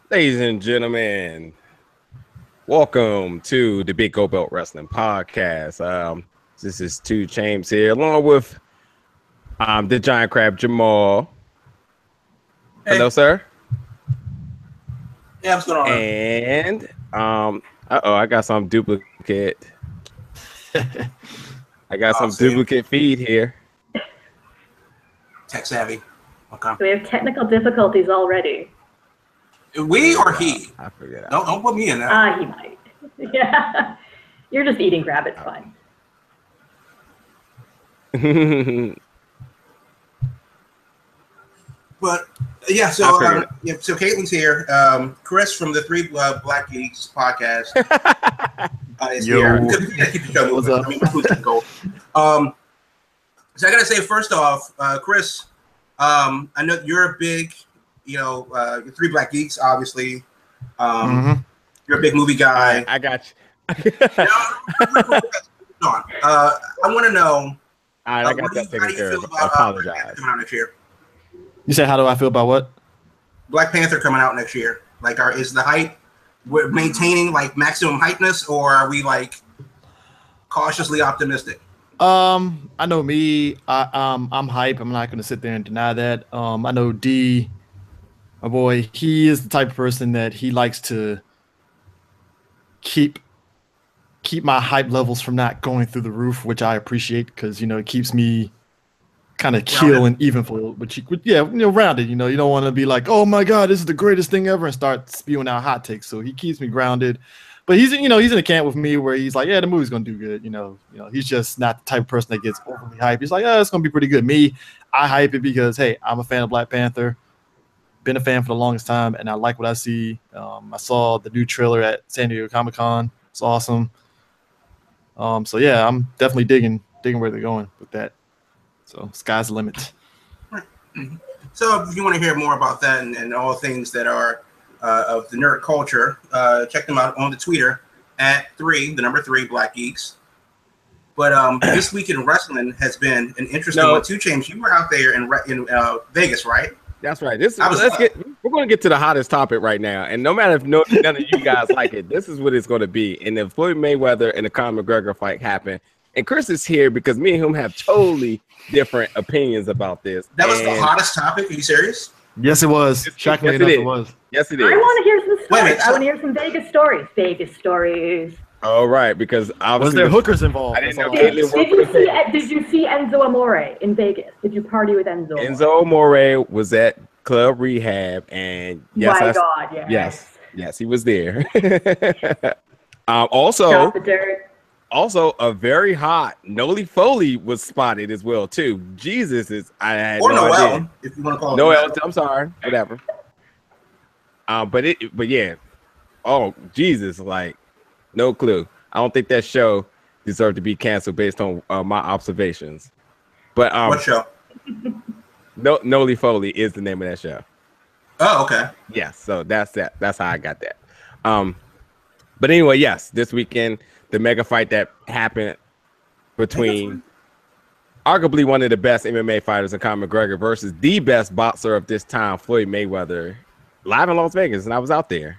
Ladies and gentlemen, welcome to the Big Go Belt Wrestling Podcast. This is Two Champs here, along with the Giant Crab Jamal. Hey. Hello, sir. Yeah, what's going on? And I got some duplicate. I got some duplicate feed here. Tech savvy. Okay. We have technical difficulties already. We or he? I forget. Don't put me in that. He might. Yeah. You're just eating crab. It's fine. But yeah, so Caitlin's here. Chris from the Three Black Geeks podcast is here. Keep the show moving. I mean, my food's gold. So I gotta say, first off, Chris, I know you're a big, Three Black Geeks, obviously. You're a big movie guy. I got you. I want to know. I got that taken care of. I apologize. Coming out next year. You say, how do I feel about what? Black Panther coming out next year. Like, is the hype, we're maintaining like maximum hypeness, or are we like cautiously optimistic? I know me. I'm hype. I'm not going to sit there and deny that. I know D, my boy. He is the type of person that he likes to keep my hype levels from not going through the roof, which I appreciate because it keeps me kind of chill and even for rounded. You don't want to be like, oh my god, this is the greatest thing ever, and start spewing out hot takes. So he keeps me grounded. But he's in a camp with me where he's like, yeah, the movie's gonna do good. He's just not the type of person that gets overly hyped. He's like, oh, it's gonna be pretty good. Me, I hype it because hey, I'm a fan of Black Panther. Been a fan for the longest time, and I like what I see. I saw the new trailer at San Diego Comic-Con. It's awesome. So yeah, I'm definitely digging where they're going with that. So sky's the limit. So if you want to hear more about that and all things that are of the nerd culture, check them out on the Twitter at the number 3 Black Geeks. But this week in wrestling has been an interesting one too. James, you were out there in Vegas, right? That's right. We're going to get to the hottest topic right now, and no matter if none of you guys like it, this is what it's going to be. And if Floyd Mayweather and the Conor McGregor fight happen, and Chris is here because me and him have totally different opinions about this. That was the hottest topic. Are you serious? Yes, it was. Shockingly enough, it was. Yes, it is. I want to hear some stories. I want to hear some Vegas stories. All right, because obviously was there hookers involved? I didn't know. Did you see Enzo Amore in Vegas? Did you party with Enzo Amore? Enzo Amore was at Club Rehab, and yes, yes, he was there. Also, a very hot Noli Foley was spotted as well too. Jesus is or no Noel, idea. If you want to call it Noel. I'm sorry, whatever. But yeah. Oh Jesus, like no clue. I don't think that show deserved to be canceled based on my observations. But what show? Noli Foley is the name of that show. Oh, okay. Yeah, so that's that. That's how I got that. But anyway, yes, this weekend, the mega fight that happened between arguably one of the best MMA fighters in Conor McGregor versus the best boxer of this time, Floyd Mayweather, live in Las Vegas, and I was out there.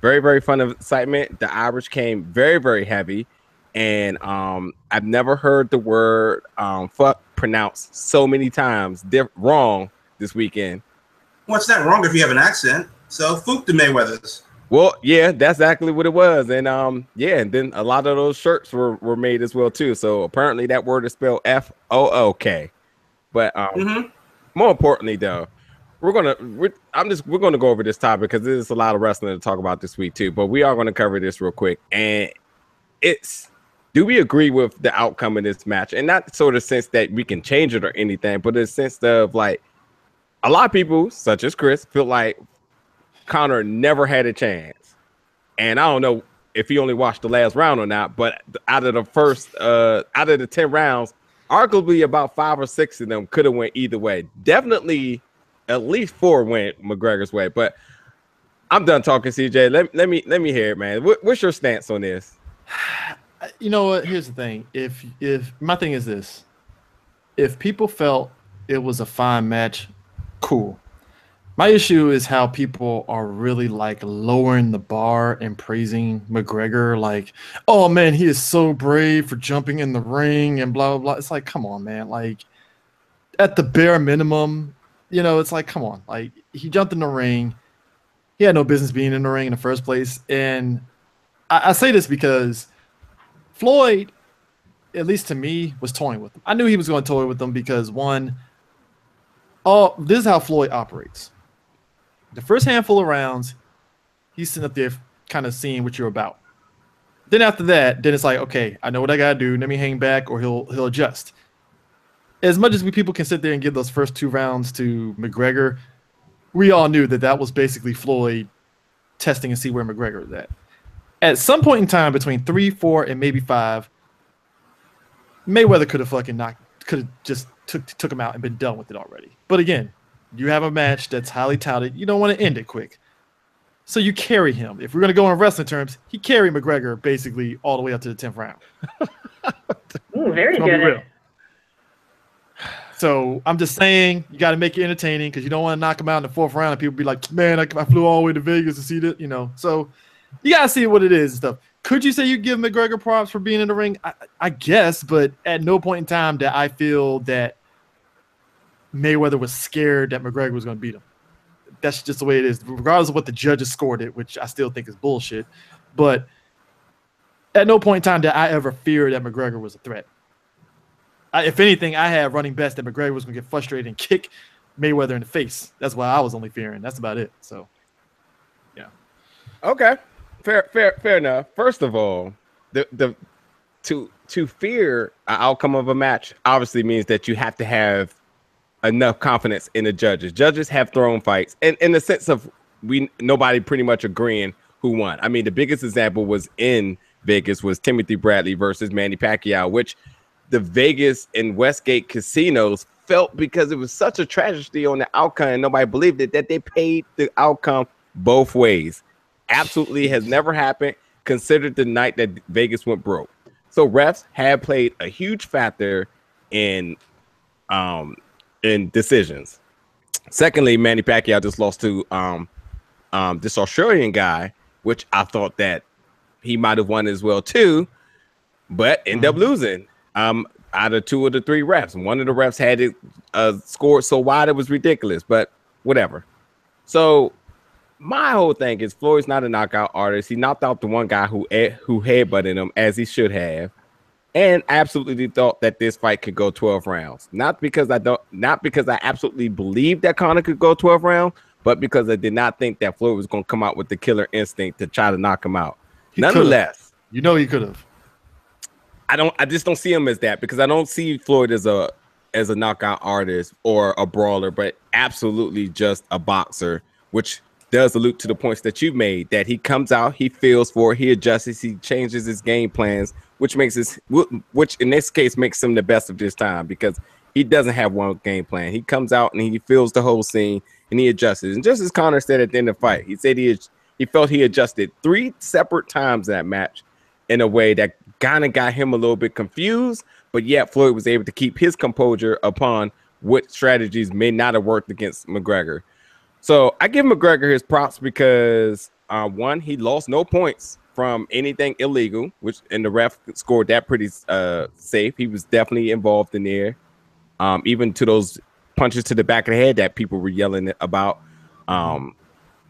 Very, very fun excitement. The Irish came very, very heavy, and I've never heard the word fuck pronounced so many times wrong this weekend. What's that wrong if you have an accent? So fuck the Mayweathers. Well, yeah, that's exactly what it was. And and then a lot of those shirts were made as well too. So apparently that word is spelled F-O-O-K. But more importantly though, we're gonna go over this topic because there's a lot of wrestling to talk about this week too. But we are gonna cover this real quick. And do we agree with the outcome of this match? And not sort of sense that we can change it or anything, but in the sense of like a lot of people, such as Chris, feel like Conor never had a chance. And I don't know if he only watched the last round or not, but out of the 10 rounds, arguably about 5 or 6 of them could have went either way. Definitely at least 4 went McGregor's way. But I'm done talking, CJ. Let me hear it, man. What's your stance on this? You know what? Here's the thing. If my thing is this, if people felt it was a fine match, cool. My issue is how people are really like lowering the bar and praising McGregor. Like, oh man, he is so brave for jumping in the ring and blah, blah, blah. It's like, come on, man. Like, at the bare minimum, it's like, come on. Like, he jumped in the ring. He had no business being in the ring in the first place. And I say this because Floyd, at least to me, was toying with him. I knew he was going to toy with them because, one, this is how Floyd operates. The first handful of rounds, he's sitting up there kind of seeing what you're about. Then after that, then it's like, okay, I know what I got to do. Let me hang back or he'll adjust. As much as people can sit there and give those first 2 rounds to McGregor, we all knew that was basically Floyd testing and see where McGregor is at. At some point in time, between 3, 4, and maybe 5, Mayweather could have just took him out and been done with it already. But again, you have a match that's highly touted. You don't want to end it quick. So you carry him. If we're going to go in wrestling terms, he carried McGregor basically all the way up to the 10th round. Ooh, very good. So I'm just saying, you got to make it entertaining because you don't want to knock him out in the 4th round and people be like, man, I flew all the way to Vegas to see this, So you got to see what it is and stuff. Could you say you give McGregor props for being in the ring? I guess, but at no point in time did I feel that Mayweather was scared that McGregor was going to beat him. That's just the way it is, regardless of what the judges scored it, which I still think is bullshit. But at no point in time did I ever fear that McGregor was a threat. If anything, I had running best that McGregor was going to get frustrated and kick Mayweather in the face. That's why I was only fearing. That's about it. So, yeah. Okay, fair enough. First of all, to fear an outcome of a match obviously means that you have to have enough confidence in the judges. Judges have thrown fights, and in the sense of nobody pretty much agreeing who won. I mean, the biggest example was in Vegas was Timothy Bradley versus Manny Pacquiao, which the Vegas and Westgate casinos felt because it was such a tragedy on the outcome and nobody believed it that they paid the outcome both ways. Absolutely has never happened. Considered the night that Vegas went broke. So refs have played a huge factor in decisions. Secondly, Manny Pacquiao just lost to this Australian guy, which I thought that he might have won as well too, but ended up losing. Out of 2 of the 3 refs, one of the refs had it scored so wide it was ridiculous, but whatever. So my whole thing is Floyd's not a knockout artist. He knocked out the one guy who headbutted him as he should have, and absolutely thought that this fight could go 12 rounds. Not because I absolutely believed that Conor could go 12 rounds, but because I did not think that Floyd was going to come out with the killer instinct to try to knock him out. Nonetheless, he could have. I just don't see him as that, because I don't see Floyd as a knockout artist or a brawler, but absolutely just a boxer, which does allude to the points that you made, that he comes out, he feels for it, he adjusts, he changes his game plans, which in this case makes him the best of this time, because he doesn't have one game plan. He comes out and he feels the whole scene and he adjusts. And just as Conor said at the end of the fight, he said he felt he adjusted 3 separate times that match in a way that kind of got him a little bit confused, but yet Floyd was able to keep his composure upon what strategies may not have worked against McGregor. So I give McGregor his props because one, he lost no points from anything illegal, and the ref scored that pretty safe. He was definitely involved in there, even to those punches to the back of the head that people were yelling about.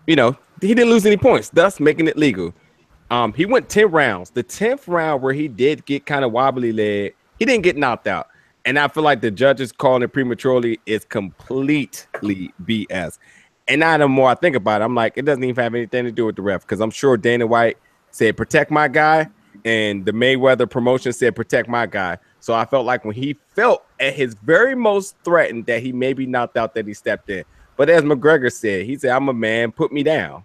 He didn't lose any points, thus making it legal. He went 10 rounds. The 10th round, where he did get kind of wobbly leg, he didn't get knocked out. And I feel like the judges calling it prematurely is completely BS. And now the more I think about it, I'm like, it doesn't even have anything to do with the ref, because I'm sure Dana White said, protect my guy, and the Mayweather promotion said, protect my guy. So I felt like when he felt at his very most threatened that he may be knocked out, that he stepped in. But as McGregor said, he said, I'm a man, put me down.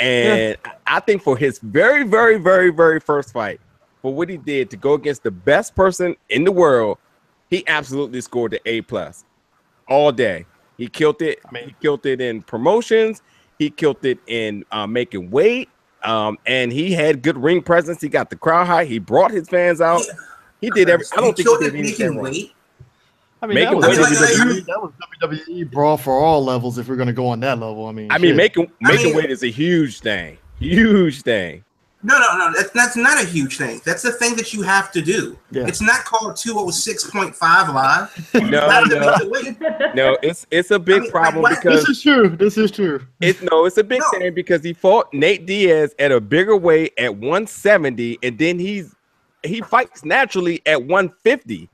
And I think for his very, very, very, very first fight, for what he did to go against the best person in the world, he absolutely scored the A+ all day. He killed it. He killed it in promotions. He killed it in making weight. And he had good ring presence. He got the crowd high. He brought his fans out. He did everything. I don't think he did anything wrong. I mean, that was WWE Brawl for all levels. If we're gonna go on that level, I mean, making weight is a huge thing. Huge thing. No. That's not a huge thing. That's the thing that you have to do. Yeah. It's not called 206.5 live. No, it's a big problem because this is true. It's a big thing because he fought Nate Diaz at a bigger weight at 170, and then he fights naturally at 150.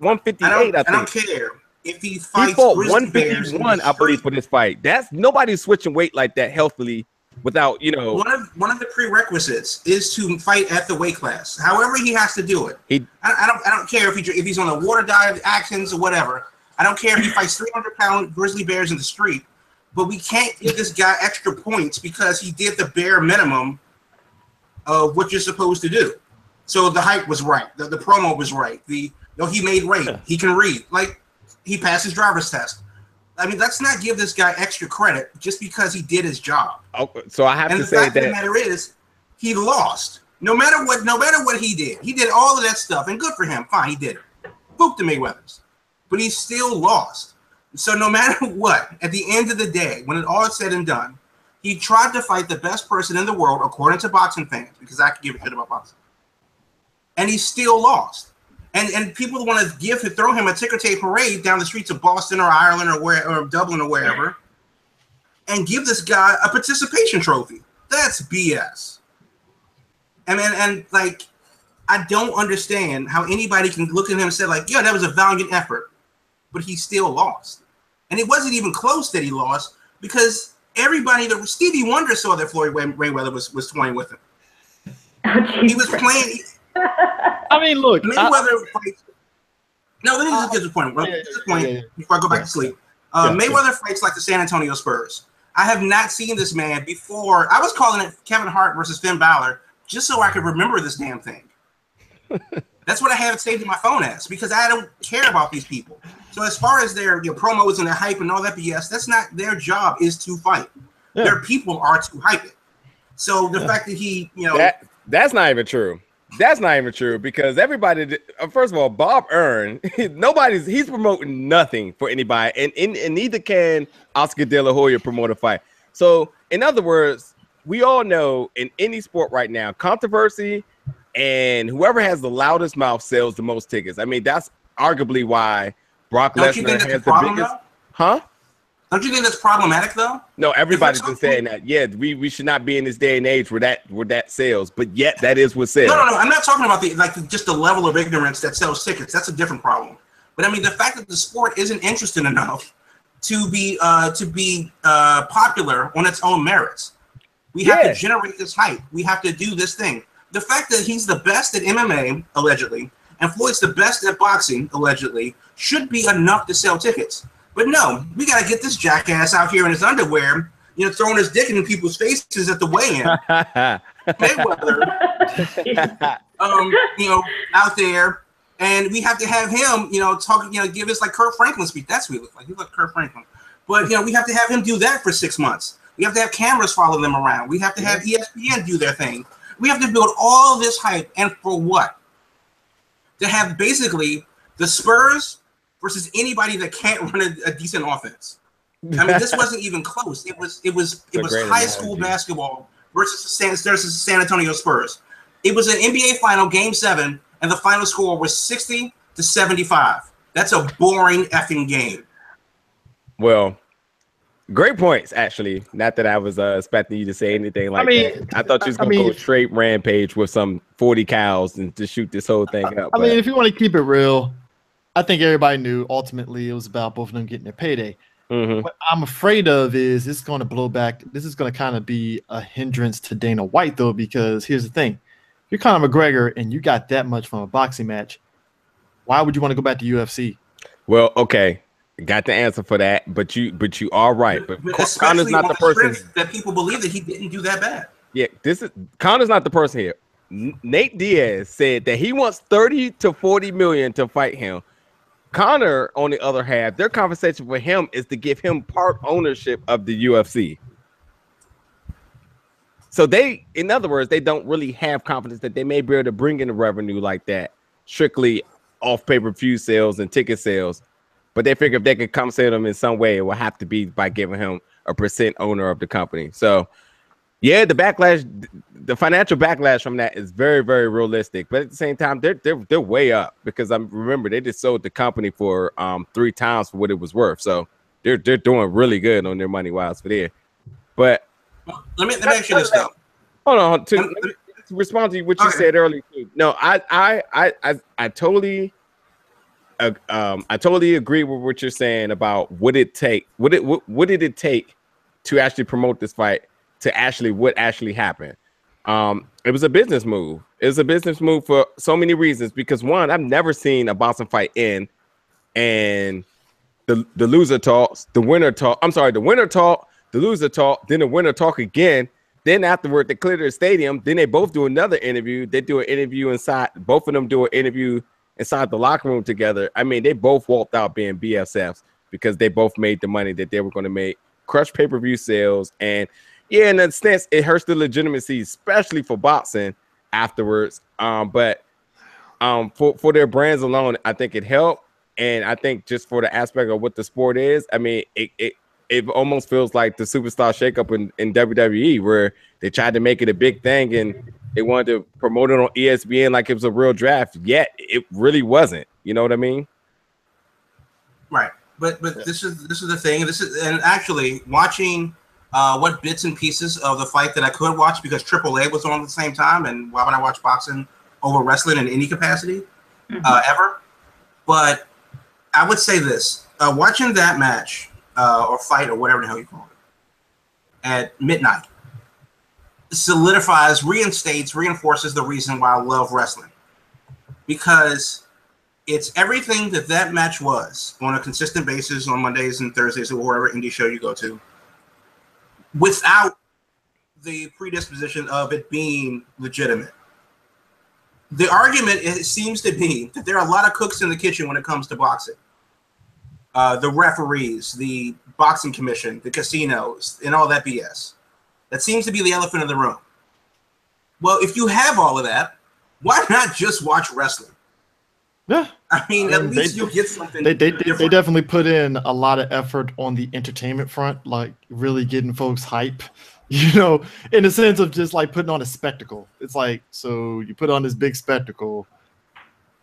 158, I don't care if he fights. He fought 151, I believe, for this fight. That's nobody's switching weight like that healthily without, One of the prerequisites is to fight at the weight class. However, he has to do it. I don't care if he's on a water diet, Atkins, or whatever. I don't care if he fights 300-pound grizzly bears in the street. But we can't give this guy extra points because he did the bare minimum of what you're supposed to do. So the hype was right. The promo was right. He made weight. He can read. Like, he passed his driver's test. I mean, let's not give this guy extra credit just because he did his job. Oh, so I have to say that. And the fact of the matter is, he lost. No matter what he did all of that stuff, and good for him. Fine, he did it. Boop the Mayweathers. But he still lost. So no matter what, at the end of the day, when it all is said and done, he tried to fight the best person in the world, according to boxing fans, because I can give a shit about boxing. And he still lost. And people want to throw him a ticker tape parade down the streets of Boston or Ireland or Dublin or wherever, and give this guy a participation trophy. That's BS. And I don't understand how anybody can look at him and say like, yeah, that was a valiant effort, but he still lost. And it wasn't even close that he lost because Stevie Wonder saw that Floyd Mayweather was toying with him. He was playing. I mean, look. Mayweather fights. No, let me just get to the point. Before I go back to sleep. Mayweather fights like the San Antonio Spurs. I have not seen this man before. I was calling it Kevin Hart versus Finn Balor just so I could remember this damn thing. That's what I have it saved in my phone as because I don't care about these people. So as far as their promos and their hype and all that BS, that's not their job. Is to fight. Yeah. Their people are to hype it. So the fact that he, that's not even true. That's not even true because everybody. First of all, Bob Earn, he's promoting nothing for anybody, and neither can Oscar De La Hoya promote a fight. So, in other words, we all know in any sport right now, controversy and whoever has the loudest mouth sells the most tickets. I mean, that's arguably why Brock Lesnar has the biggest. Huh? Don't you think that's problematic though? No, everybody's been saying that. Yeah, we should not be in this day and age where that sells, but yet that is what sells. No. I'm not talking about just the level of ignorance that sells tickets. That's a different problem. But I mean, the fact that the sport isn't interesting enough to be popular on its own merits. We have to generate this hype. We have to do this thing. The fact that he's the best at MMA allegedly, and Floyd's the best at boxing allegedly, should be enough to sell tickets. But no, we got to get this jackass out here in his underwear, throwing his dick in people's faces at the weigh-in. Mayweather, out there, and we have to have him, talking, give us like Kurt Franklin speech. That's what he looks like. He looks like Kurt Franklin. But we have to have him do that for 6 months. We have to have cameras follow them around. We have to have ESPN do their thing. We have to build all this hype, and for what? To have basically the Spurs versus anybody that can't run a decent offense. I mean, this wasn't even close. It was high school basketball versus the San Antonio Spurs. It was an NBA final, Game 7, and the final score was 60-75. That's a boring effing game. Well, great points, actually. Not that I was expecting you to say anything like that. I thought you was going to go straight rampage with some 40 cows and to shoot this whole thing up. I mean, if you want to keep it real, I think everybody knew ultimately it was about both of them getting their payday. Mm-hmm. What I'm afraid of is it's going to blow back. This is going to kind of be a hindrance to Dana White, though, because here's the thing. If you're Conor McGregor and you got that much from a boxing match, why would you want to go back to UFC? Well, okay. Got the answer for that, but you are right. But Conor's not the person that people believe that he didn't do that bad. Yeah, Conor's not the person here. Nate Diaz said that he wants 30 to 40 million to fight him. Conor, on the other hand, their conversation with him is to give him part ownership of the UFC. So in other words, they don't really have confidence that they may be able to bring in the revenue like that, strictly off pay-per-view sales and ticket sales. But they figure if they could compensate him in some way, it will have to be by giving him a % owner of the company. So, yeah, the backlash, the financial backlash from that is very, very realistic. But at the same time, they're way up because remember they just sold the company for 3 times for what it was worth. So they're doing really good on their money wise for there. But let me ask you this though. Hold on, to respond to what you said earlier. Too. No, I totally agree with what you're saying about what did it take to actually promote this fight to what actually happened. It was a business move. It was a business move for so many reasons. Because one, I've never seen a boxing fight end and the loser talks, the winner talk. I'm sorry, the winner talk, the loser talk, then the winner talk again. Then afterward, they clear the stadium. Then they both do another interview. They do an interview inside. Both of them do an interview inside the locker room together. I mean, they both walked out being BFFs because they both made the money that they were going to make, crush pay-per-view sales. And yeah, in a sense, it hurts the legitimacy, especially for boxing afterwards. But for their brands alone, I think it helped. And I think just for the aspect of what the sport is, I mean, it almost feels like the superstar shakeup in WWE, where they tried to make it a big thing and they wanted to promote it on ESPN like it was a real draft. Yet it really wasn't. You know what I mean? Right. But this is the thing. And actually watching what bits and pieces of the fight that I could watch because AAA was on at the same time, and why would I watch boxing over wrestling in any capacity ever? But I would say this: watching that match. Or fight or whatever the hell you call it at midnight solidifies, reinforces the reason why I love wrestling, because it's everything that match was on a consistent basis on Mondays and Thursdays or wherever indie show you go to, without the predisposition of it being legitimate. The argument seems to be that there are a lot of cooks in the kitchen when it comes to boxing. The referees, the boxing commission, the casinos, and all that BS. That seems to be the elephant in the room. Well, if you have all of that, why not just watch wrestling? Yeah. I mean, at least you'll get something. They definitely put in a lot of effort on the entertainment front, like really getting folks hype, you know, in the sense of just like putting on a spectacle. It's like, so you put on this big spectacle,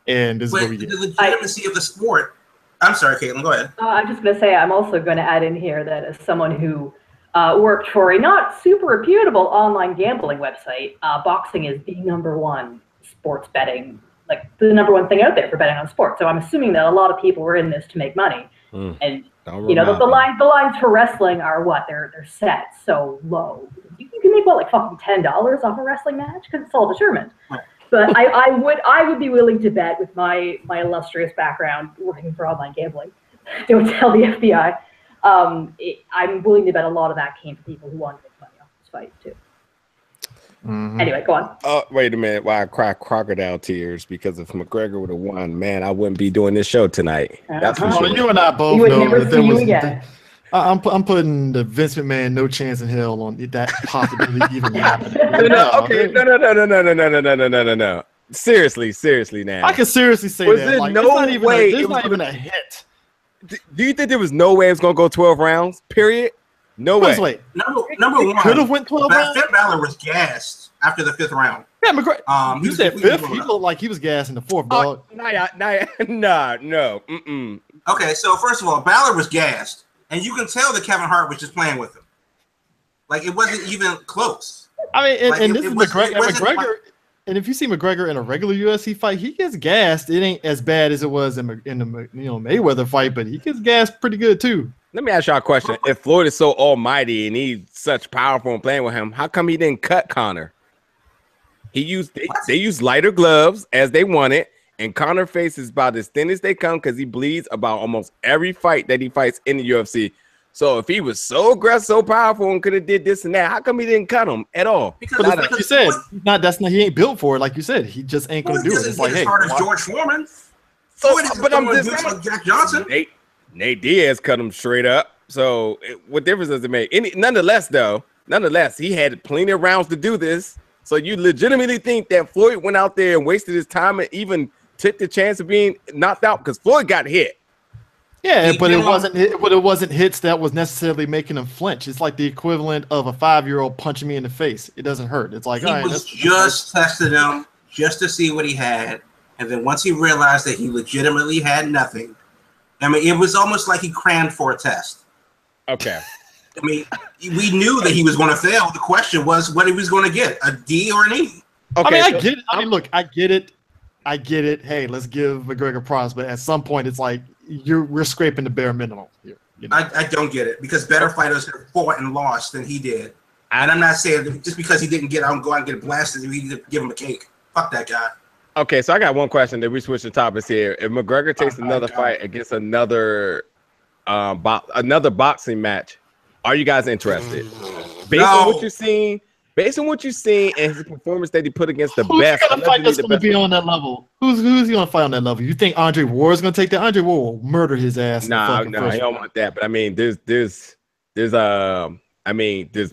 and this is what we get. The legitimacy of the sport. I'm sorry, Caitlin, go ahead. I'm just going to say I'm also going to add in here that as someone who worked for a not super reputable online gambling website, boxing is the #1 sports betting, like the #1 thing out there for betting on sports. So I'm assuming that a lot of people were in this to make money. And you know, the lines for wrestling are what? They're set so low. You can make what, like fucking $10 off a wrestling match because it's all determined. Right. But I would be willing to bet with my illustrious background working for online gambling. Don't tell the FBI. I'm willing to bet a lot of that came from people who wanted to make money off this fight too. Mm-hmm. Anyway, go on. Oh, wait a minute. Why I cry crocodile tears because if McGregor would have won, man, I wouldn't be doing this show tonight. That's for sure. You and I both know that there was. I'm putting the Vince McMahon no chance in hell on that possibility even happening. No. Seriously now. I can seriously say was that. There like, no way it's not even a hit. Do you think there was no way it was going to go 12 rounds? Period? No way. Wait. Number one. Could have went 12 rounds. Finn Balor was gassed after the 5th round. Yeah, McGregor. You said 5th? He looked like he was gassed in the 4th, dog. No. Okay, so first of all, Balor was gassed. And you can tell that Kevin Hart was just playing with him. Like, it wasn't even close. I mean, and this is McGregor. And if you see McGregor in a regular UFC fight, he gets gassed. It ain't as bad as it was in the Mayweather fight, but he gets gassed pretty good too. Let me ask y'all a question. If Floyd is so almighty and he's such powerful and playing with him, how come he didn't cut Conor? They used lighter gloves as they wanted, and Conor face is about as thin as they come because he bleeds about almost every fight that he fights in the UFC. So if he was so aggressive, so powerful, and could have did this and that, how come he didn't cut him at all? Because like you said, he ain't built for it. Like you said, he just ain't gonna do it. It's like, hey, hard as George Foreman. But I'm just saying, like Jack Johnson. Nate Diaz cut him straight up. So what difference does it make? Nonetheless, he had plenty of rounds to do this. So you legitimately think that Floyd went out there and wasted his time and even took the chance of being knocked out because Floyd got hit. Yeah, but it wasn't hits that was necessarily making him flinch. It's like the equivalent of a 5-year-old punching me in the face. It doesn't hurt. It's like he was just testing him just to see what he had, and then once he realized that he legitimately had nothing, I mean, it was almost like he crammed for a test. Okay. I mean, we knew that he was going to fail. The question was what he was going to get, a D or an E. Okay, I get it. I mean, look, I get it. Hey, let's give McGregor props, but at some point, it's like we're scraping the bare minimum here. You know? I don't get it because better fighters have fought and lost than he did. And I'm not saying that just because he didn't get out and go out and get blasted, we need to give him a cake. Fuck that guy. Okay, so I got one question that we switch the topics here. If McGregor takes another fight against another boxing match, are you guys interested? Based on what you've seen, and his performance that he put against the best. Who's gonna fight that's gonna be on that level? Who's he gonna fight on that level? You think Andre Ward's gonna take that? Andre Ward will murder his ass. No, he don't want that. But I mean, there's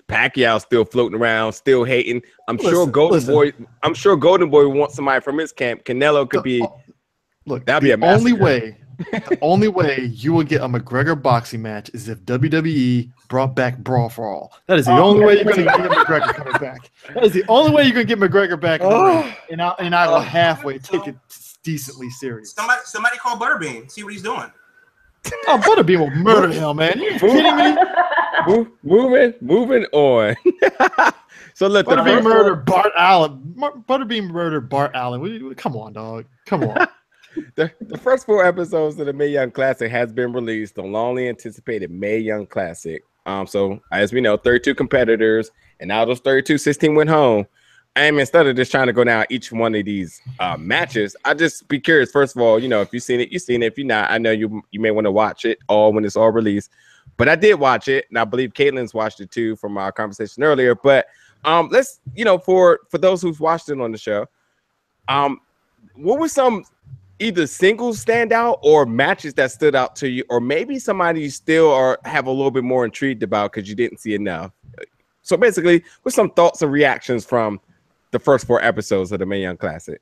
Pacquiao still floating around, still hating. I'm sure Golden Boy wants somebody from his camp. Canelo could be. Look, that'd be a massacre. The only way you will get a McGregor boxing match is if WWE brought back Brawl for All. That is the only way you're going to get McGregor coming back. That is the only way you're going to get McGregor back in the ring. And I will halfway take it decently serious. Somebody call Butterbean. See what he's doing. Oh, Butterbean will murder him, man. Are you kidding me? Moving on. So look, Butterbean murdered Bart Allen. Butterbean murdered Bart Allen. Come on, dog. Come on. The first 4 episodes of the Mae Young Classic has been released, the longly anticipated Mae Young Classic. So as we know, 32 competitors, and out of those 32, 16 went home. And instead of just trying to go down each one of these matches, I just be curious. First of all, you know, if you've seen it, you've seen it. If you're not, I know you may want to watch it all when it's all released. But I did watch it, and I believe Caitlin's watched it too from our conversation earlier. But let's, you know, for those who've watched it on the show, what were some either singles standout or matches that stood out to you, or maybe somebody you still have a little bit more intrigued about because you didn't see enough? So basically, what's some thoughts and reactions from the first 4 episodes of the Mae Young Classic?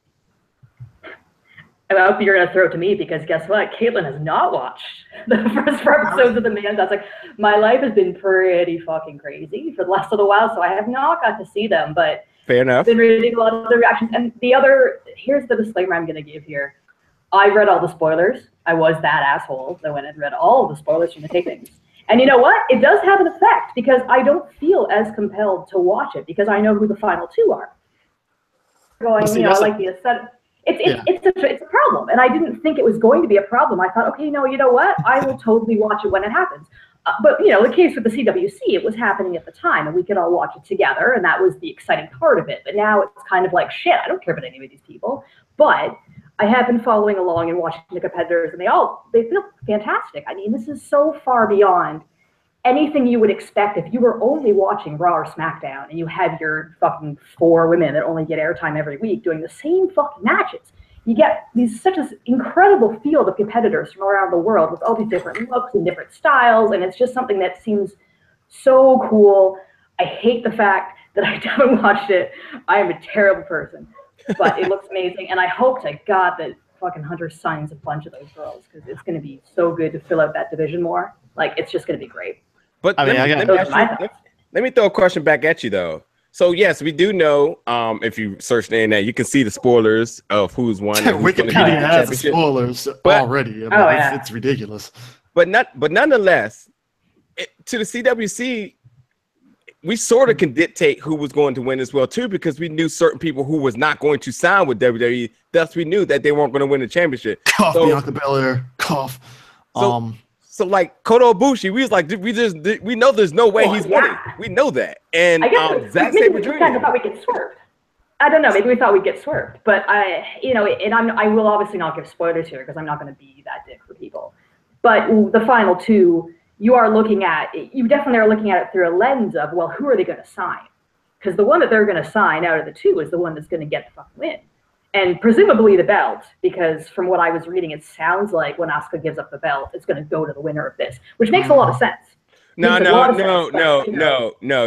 I hope you're going to throw it to me because guess what? Caitlin has not watched the first 4 episodes of the Mae Young Classic. My life has been pretty fucking crazy for the last little while, so I have not got to see them, but fair enough. I've been reading a lot of the reactions. And here's the disclaimer I'm going to give here. I read all the spoilers. I was that asshole that went and read all of the spoilers from the tapings. And you know what? It does have an effect because I don't feel as compelled to watch it because I know who the final 2 are. Going, I like the aesthetic. It's a problem. And I didn't think it was going to be a problem. I thought, okay, no, you know what? I will totally watch it when it happens. But, you know, the case with the CWC, it was happening at the time and we could all watch it together. And that was the exciting part of it. But now it's kind of like, shit, I don't care about any of these people. But I have been following along and watching the competitors, and they feel fantastic. I mean, this is so far beyond anything you would expect if you were only watching Raw or SmackDown and you had your fucking 4 women that only get airtime every week doing the same fucking matches. You get such an incredible field of competitors from around the world with all these different looks and different styles, and it's just something that seems so cool. I hate the fact that I haven't watched it. I am a terrible person. But it looks amazing, and I hope to God that fucking Hunter signs a bunch of those girls because it's going to be so good to fill out that division more. Like, it's just going to be great. But let me throw a question back at you, though. So, yes, we do know if you search the internet, you can see the spoilers of who's won. Wikipedia has the spoilers already. I mean, it's ridiculous. But nonetheless, to the CWC, we sort of can dictate who was going to win as well, too, because we knew certain people who was not going to sign with WWE. Thus, we knew that they weren't going to win the championship. Cough, Bianca Belair. Cough. So like Kota Ibushi, we was like, we know there's no way he's winning. We know that. And Zack Sabre Jr. I thought we'd get swerved. I don't know. Maybe we thought we'd get swerved. But I will obviously not give spoilers here because I'm not going to be that dick for people. But the final 2. You definitely are looking at it through a lens of, well, who are they going to sign? Because the one that they're going to sign out of the 2 is the one that's going to get the fucking win. And presumably the belt, because from what I was reading, it sounds like when Asuka gives up the belt, it's going to go to the winner of this, which makes a lot of sense. No.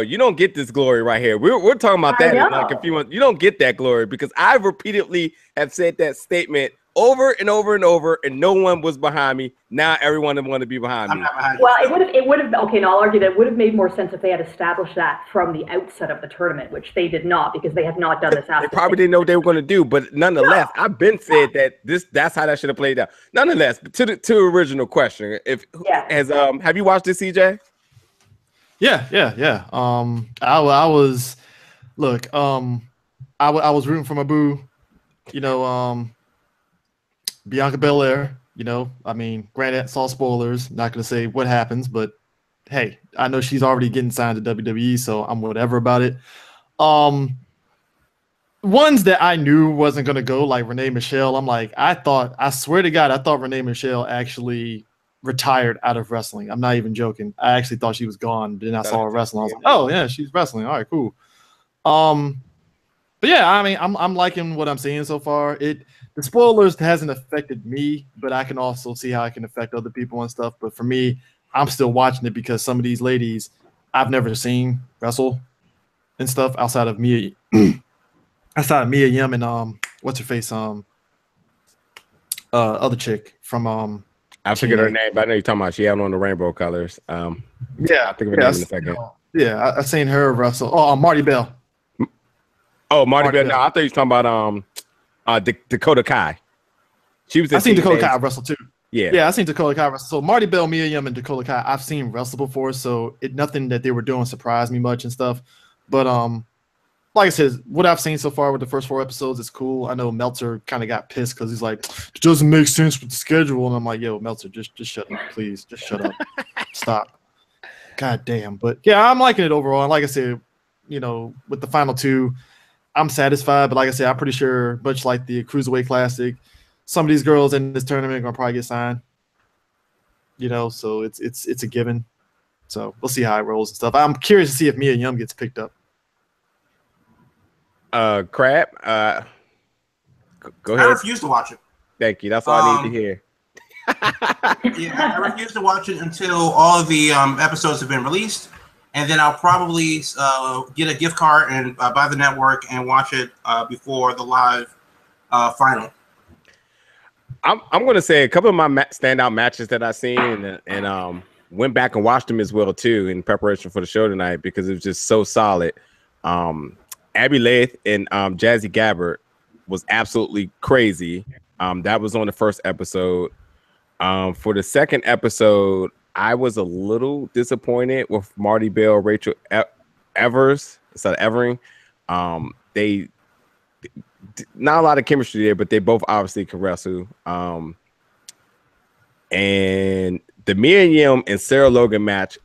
You don't get this glory right here. We're talking about that in like a few months. You don't get that glory because I repeatedly have said that statement over and over and over, and no one was behind me. Now everyone want to be behind me. Well, it would have. Okay, and I'll argue that it would have made more sense if they had established that from the outset of the tournament, which they did not, because they have not done this. They probably didn't know what they were going to do, but nonetheless, I've been said that that's how that should have played out. Nonetheless, to the original question, have you watched this, CJ? Yeah. I was I was rooting for my boo, Bianca Belair. I mean, granted, it's all spoilers. Not gonna say what happens, but hey, I know she's already getting signed to WWE, so I'm whatever about it. Ones that I knew wasn't gonna go, like Renee Michelle. I swear to God, I thought Renee Michelle actually retired out of wrestling. I'm not even joking. I actually thought she was gone. Then I saw her wrestling. I was like, oh yeah, she's wrestling. All right, cool. But yeah, I mean, I'm liking what I'm seeing so far. The spoilers hasn't affected me, but I can also see how it can affect other people and stuff. But for me, I'm still watching it because some of these ladies I've never seen wrestle and stuff outside of Mia Yim and what's her face other chick from I forget her name, but I know you're talking about. She had on the rainbow colors. Yeah, I think of her name in a second. Yeah, I seen her wrestle. Oh, Marty Bell. Oh, Marty Bell. No, I thought you were talking about Dakota Kai. She was. I seen Dakota Kai wrestle too. Yeah, I seen Dakota Kai wrestle. So Marty Bell, Mia Yim, and Dakota Kai, I've seen wrestle before, so nothing that they were doing surprised me much and stuff. But like I said, what I've seen so far with the first 4 episodes is cool. I know Meltzer kind of got pissed because he's like, it doesn't make sense with the schedule, and I'm like, yo, Meltzer, just shut up, please, just shut up, stop. God damn. But yeah, I'm liking it overall. And like I said, with the final 2. I'm satisfied, but like I said, I'm pretty sure, much like the Cruiserweight Classic, some of these girls in this tournament are gonna probably get signed. So it's a given. So we'll see how it rolls and stuff. I'm curious to see if Mia Yim gets picked up. Crap. Go ahead. I refuse to watch it. Thank you. That's all I need to hear. Yeah, I refuse to watch it until all of the episodes have been released. And then I'll probably get a gift card and buy the network and watch it before the live final. I'm going to say a couple of my standout matches that I've seen and went back and watched them as well too in preparation for the show tonight because it was just so solid. Abby Lath and Jazzy Gabbard was absolutely crazy. That was on the first episode. For the second episode, I was a little disappointed with Marty Bell, Rachel Evers instead of Evering. They not a lot of chemistry there, but they both obviously can wrestle. And the Mia Yim and Sarah Logan match,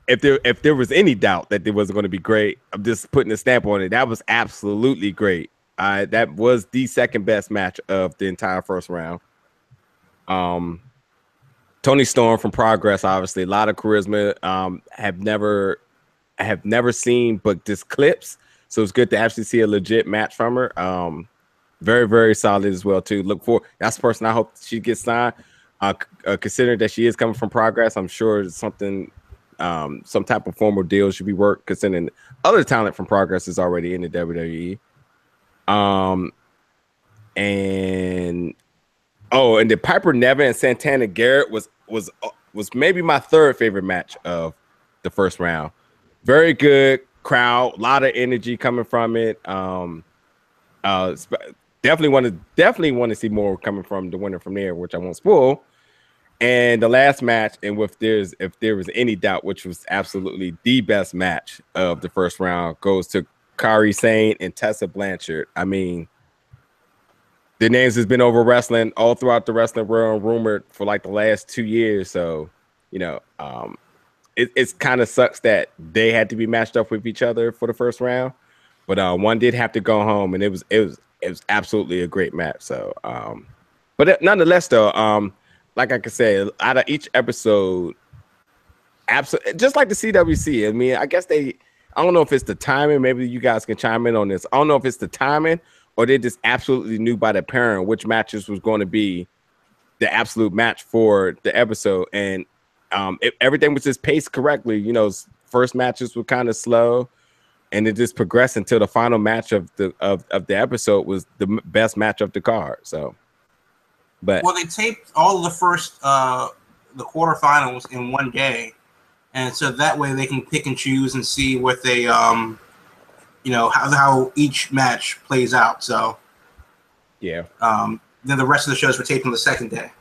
if there was any doubt that it was going to be great, I'm just putting a stamp on it. That was absolutely great. That was the second best match of the entire first round. Tony Storm from Progress, obviously, a lot of charisma. Have never seen but just clips, so it's good to actually see a legit match from her. Very, very solid as well too. Look for that's the person I hope she gets signed. Considering that she is coming from Progress, I'm sure something, some type of formal deal should be worked. Considering other talent from Progress is already in the WWE. And the Piper Nevin and Santana Garrett was maybe my third favorite match of the first round. Very good crowd, a lot of energy coming from it. Definitely want to see more coming from the winner from there, which I won't spoil. And the last match, and if there was any doubt, which was absolutely the best match of the first round, goes to Kairi Sane and Tessa Blanchard. I mean, their names has been over wrestling all throughout the wrestling world, rumored for like the last 2 years. So, it's kind of sucks that they had to be matched up with each other for the first round, but one did have to go home, and it was absolutely a great match. So, but nonetheless, though, like I could say, out of each episode, absolutely, just like the CWC. I mean, I guess I don't know if it's the timing. Maybe you guys can chime in on this. I don't know if it's the timing, or they just absolutely knew by the parent which matches was going to be the absolute match for the episode. And everything was just paced correctly. First matches were kind of slow, and it just progressed until the final match of the episode was the best match of the card. So But well, they taped all of the first the quarterfinals in one day, and so that way they can pick and choose and see what they how each match plays out. So yeah. Then the rest of the shows were taped on the second day.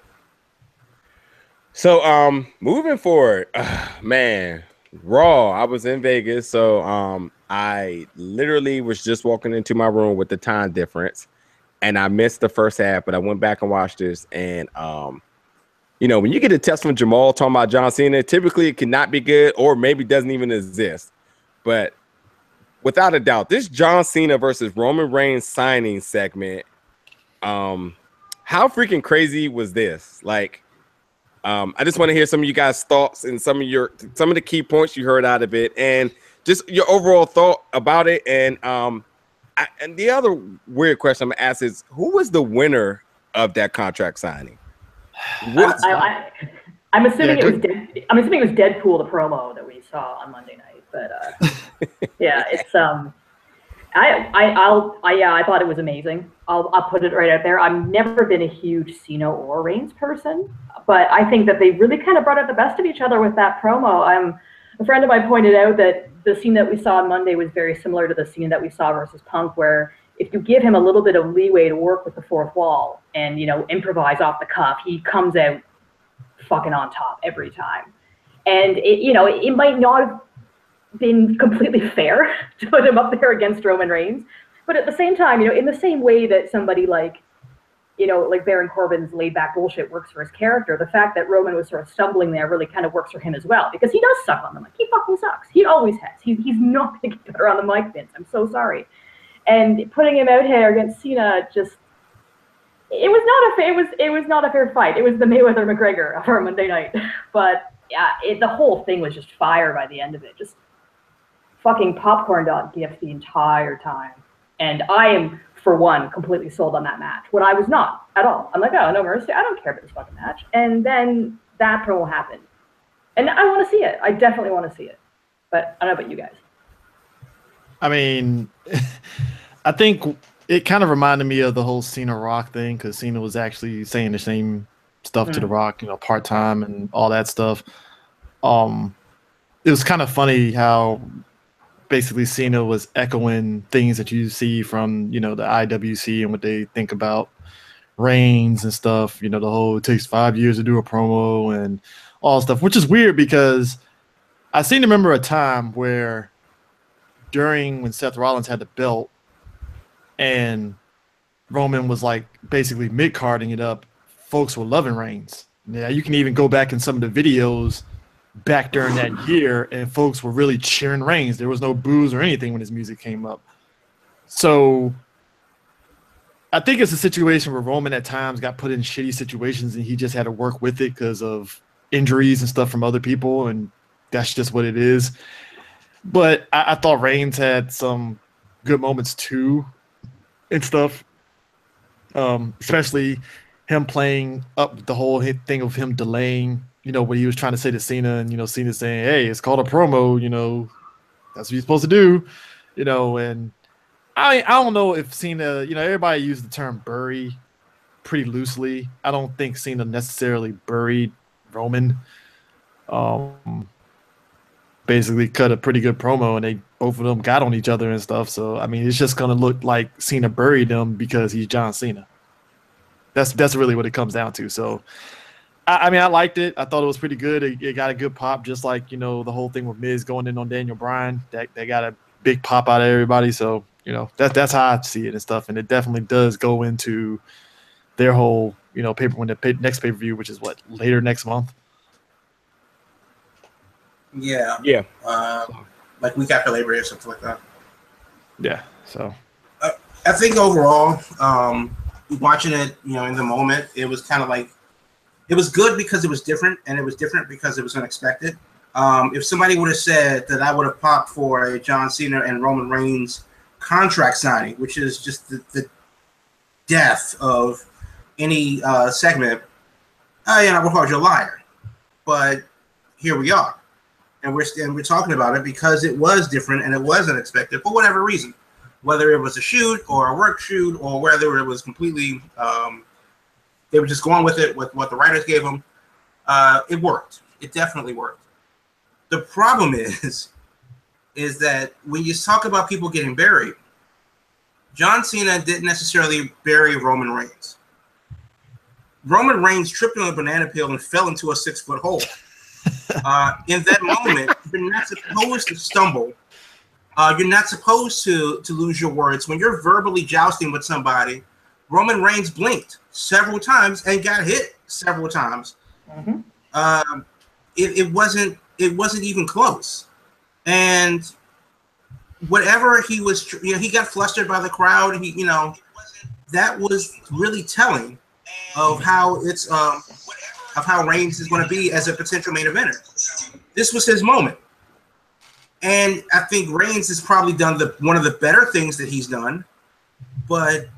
So moving forward, man, Raw. I was in Vegas, so I literally was just walking into my room with the time difference, and I missed the first half, but I went back and watched this, and when you get a text from Jamal talking about John Cena, typically it cannot be good or maybe doesn't even exist. But without a doubt, this John Cena versus Roman Reigns signing segment, how freaking crazy was this? Like, I just want to hear some of you guys' thoughts and some of the key points you heard out of it, and just your overall thought about it. And and the other weird question I'm gonna ask is, who was the winner of that contract signing? I'm assuming I'm assuming it was Deadpool, the promo that we saw on Monday night. But yeah, it's I thought it was amazing. I'll put it right out there. I've never been a huge Cena or Reigns person, but I think that they really kind of brought out the best of each other with that promo. A friend of mine pointed out that the scene that we saw on Monday was very similar to the scene that we saw versus Punk, where if you give him a little bit of leeway to work with the fourth wall and, improvise off the cuff, he comes out fucking on top every time. And it might not have been completely fair to put him up there against Roman Reigns, but at the same time, in the same way that somebody like Baron Corbin's laid back bullshit works for his character, the fact that Roman was sort of stumbling there really kind of works for him as well, because he does suck on the mic. He fucking sucks. He always has. He's not going to get better on the mic, Vince. I'm so sorry. And putting him out here against Cena, it was not a fair fight. It was the Mayweather McGregor of our Monday night. But yeah, the whole thing was just fire by the end of it. Just fucking popcorn dog gifts the entire time. And I am, for one, completely sold on that match, when I was not at all. I'm like, oh, no mercy. I don't care about this fucking match. And then that promo happened. And I want to see it. I definitely want to see it. But I don't know about you guys. I mean, I think it kind of reminded me of the whole Cena Rock thing, because Cena was actually saying the same stuff to The Rock, part-time and all that stuff. It was kind of funny how basically Cena was echoing things that you see from, the IWC and what they think about Reigns and stuff, the whole, it takes 5 years to do a promo and all stuff, which is weird because I seem to remember a time where when Seth Rollins had the belt and Roman was like basically mid-carding it up, folks were loving Reigns. Yeah, you can even go back in some of the videos back during that year, and folks were really cheering Reigns. There was no boos or anything when his music came up. So I think it's a situation where Roman at times got put in shitty situations and he just had to work with it because of injuries and stuff from other people, and that's just what it is. But I thought Reigns had some good moments too and stuff, especially him playing up the whole thing of him delaying, what he was trying to say to Cena, and, Cena saying, hey, it's called a promo, that's what you're supposed to do, and I don't know if Cena, everybody used the term bury pretty loosely. I don't think Cena necessarily buried Roman. Basically cut a pretty good promo, and they both of them got on each other and stuff. So, I mean, it's just going to look like Cena buried him because he's John Cena. That's really what it comes down to. So, I mean, I liked it. I thought it was pretty good. It got a good pop, just like, the whole thing with Miz going in on Daniel Bryan. They got a big pop out of everybody. So, that's how I see it and stuff. And it definitely does go into their whole, next pay-per-view, which is what, later next month? Yeah. Yeah. Like week after Labor Day or something like that. Yeah. So I think overall, watching it, in the moment, it was kind of like, it was good because it was different, and it was different because it was unexpected. If somebody would have said that I would have popped for a John Cena and Roman Reigns contract signing, which is just the death of any segment, I would call you a liar. But here we are. And we're talking about it because it was different and it was unexpected for whatever reason, whether it was a shoot or a work shoot or whether it was completely They were just going with it, with what the writers gave them. It worked. It definitely worked. The problem is that when you talk about people getting buried, John Cena didn't necessarily bury Roman Reigns. Roman Reigns tripped on a banana peel and fell into a 6-foot hole. In that moment, you're not supposed to stumble. You're not supposed to lose your words. When you're verbally jousting with somebody, Roman Reigns blinked several times and got hit several times. Mm-hmm. It wasn't even close. And whatever he was, he got flustered by the crowd. That was really telling of how of how Reigns is going to be as a potential main eventer. This was his moment. And I think Reigns has probably done one of the better things that he's done. But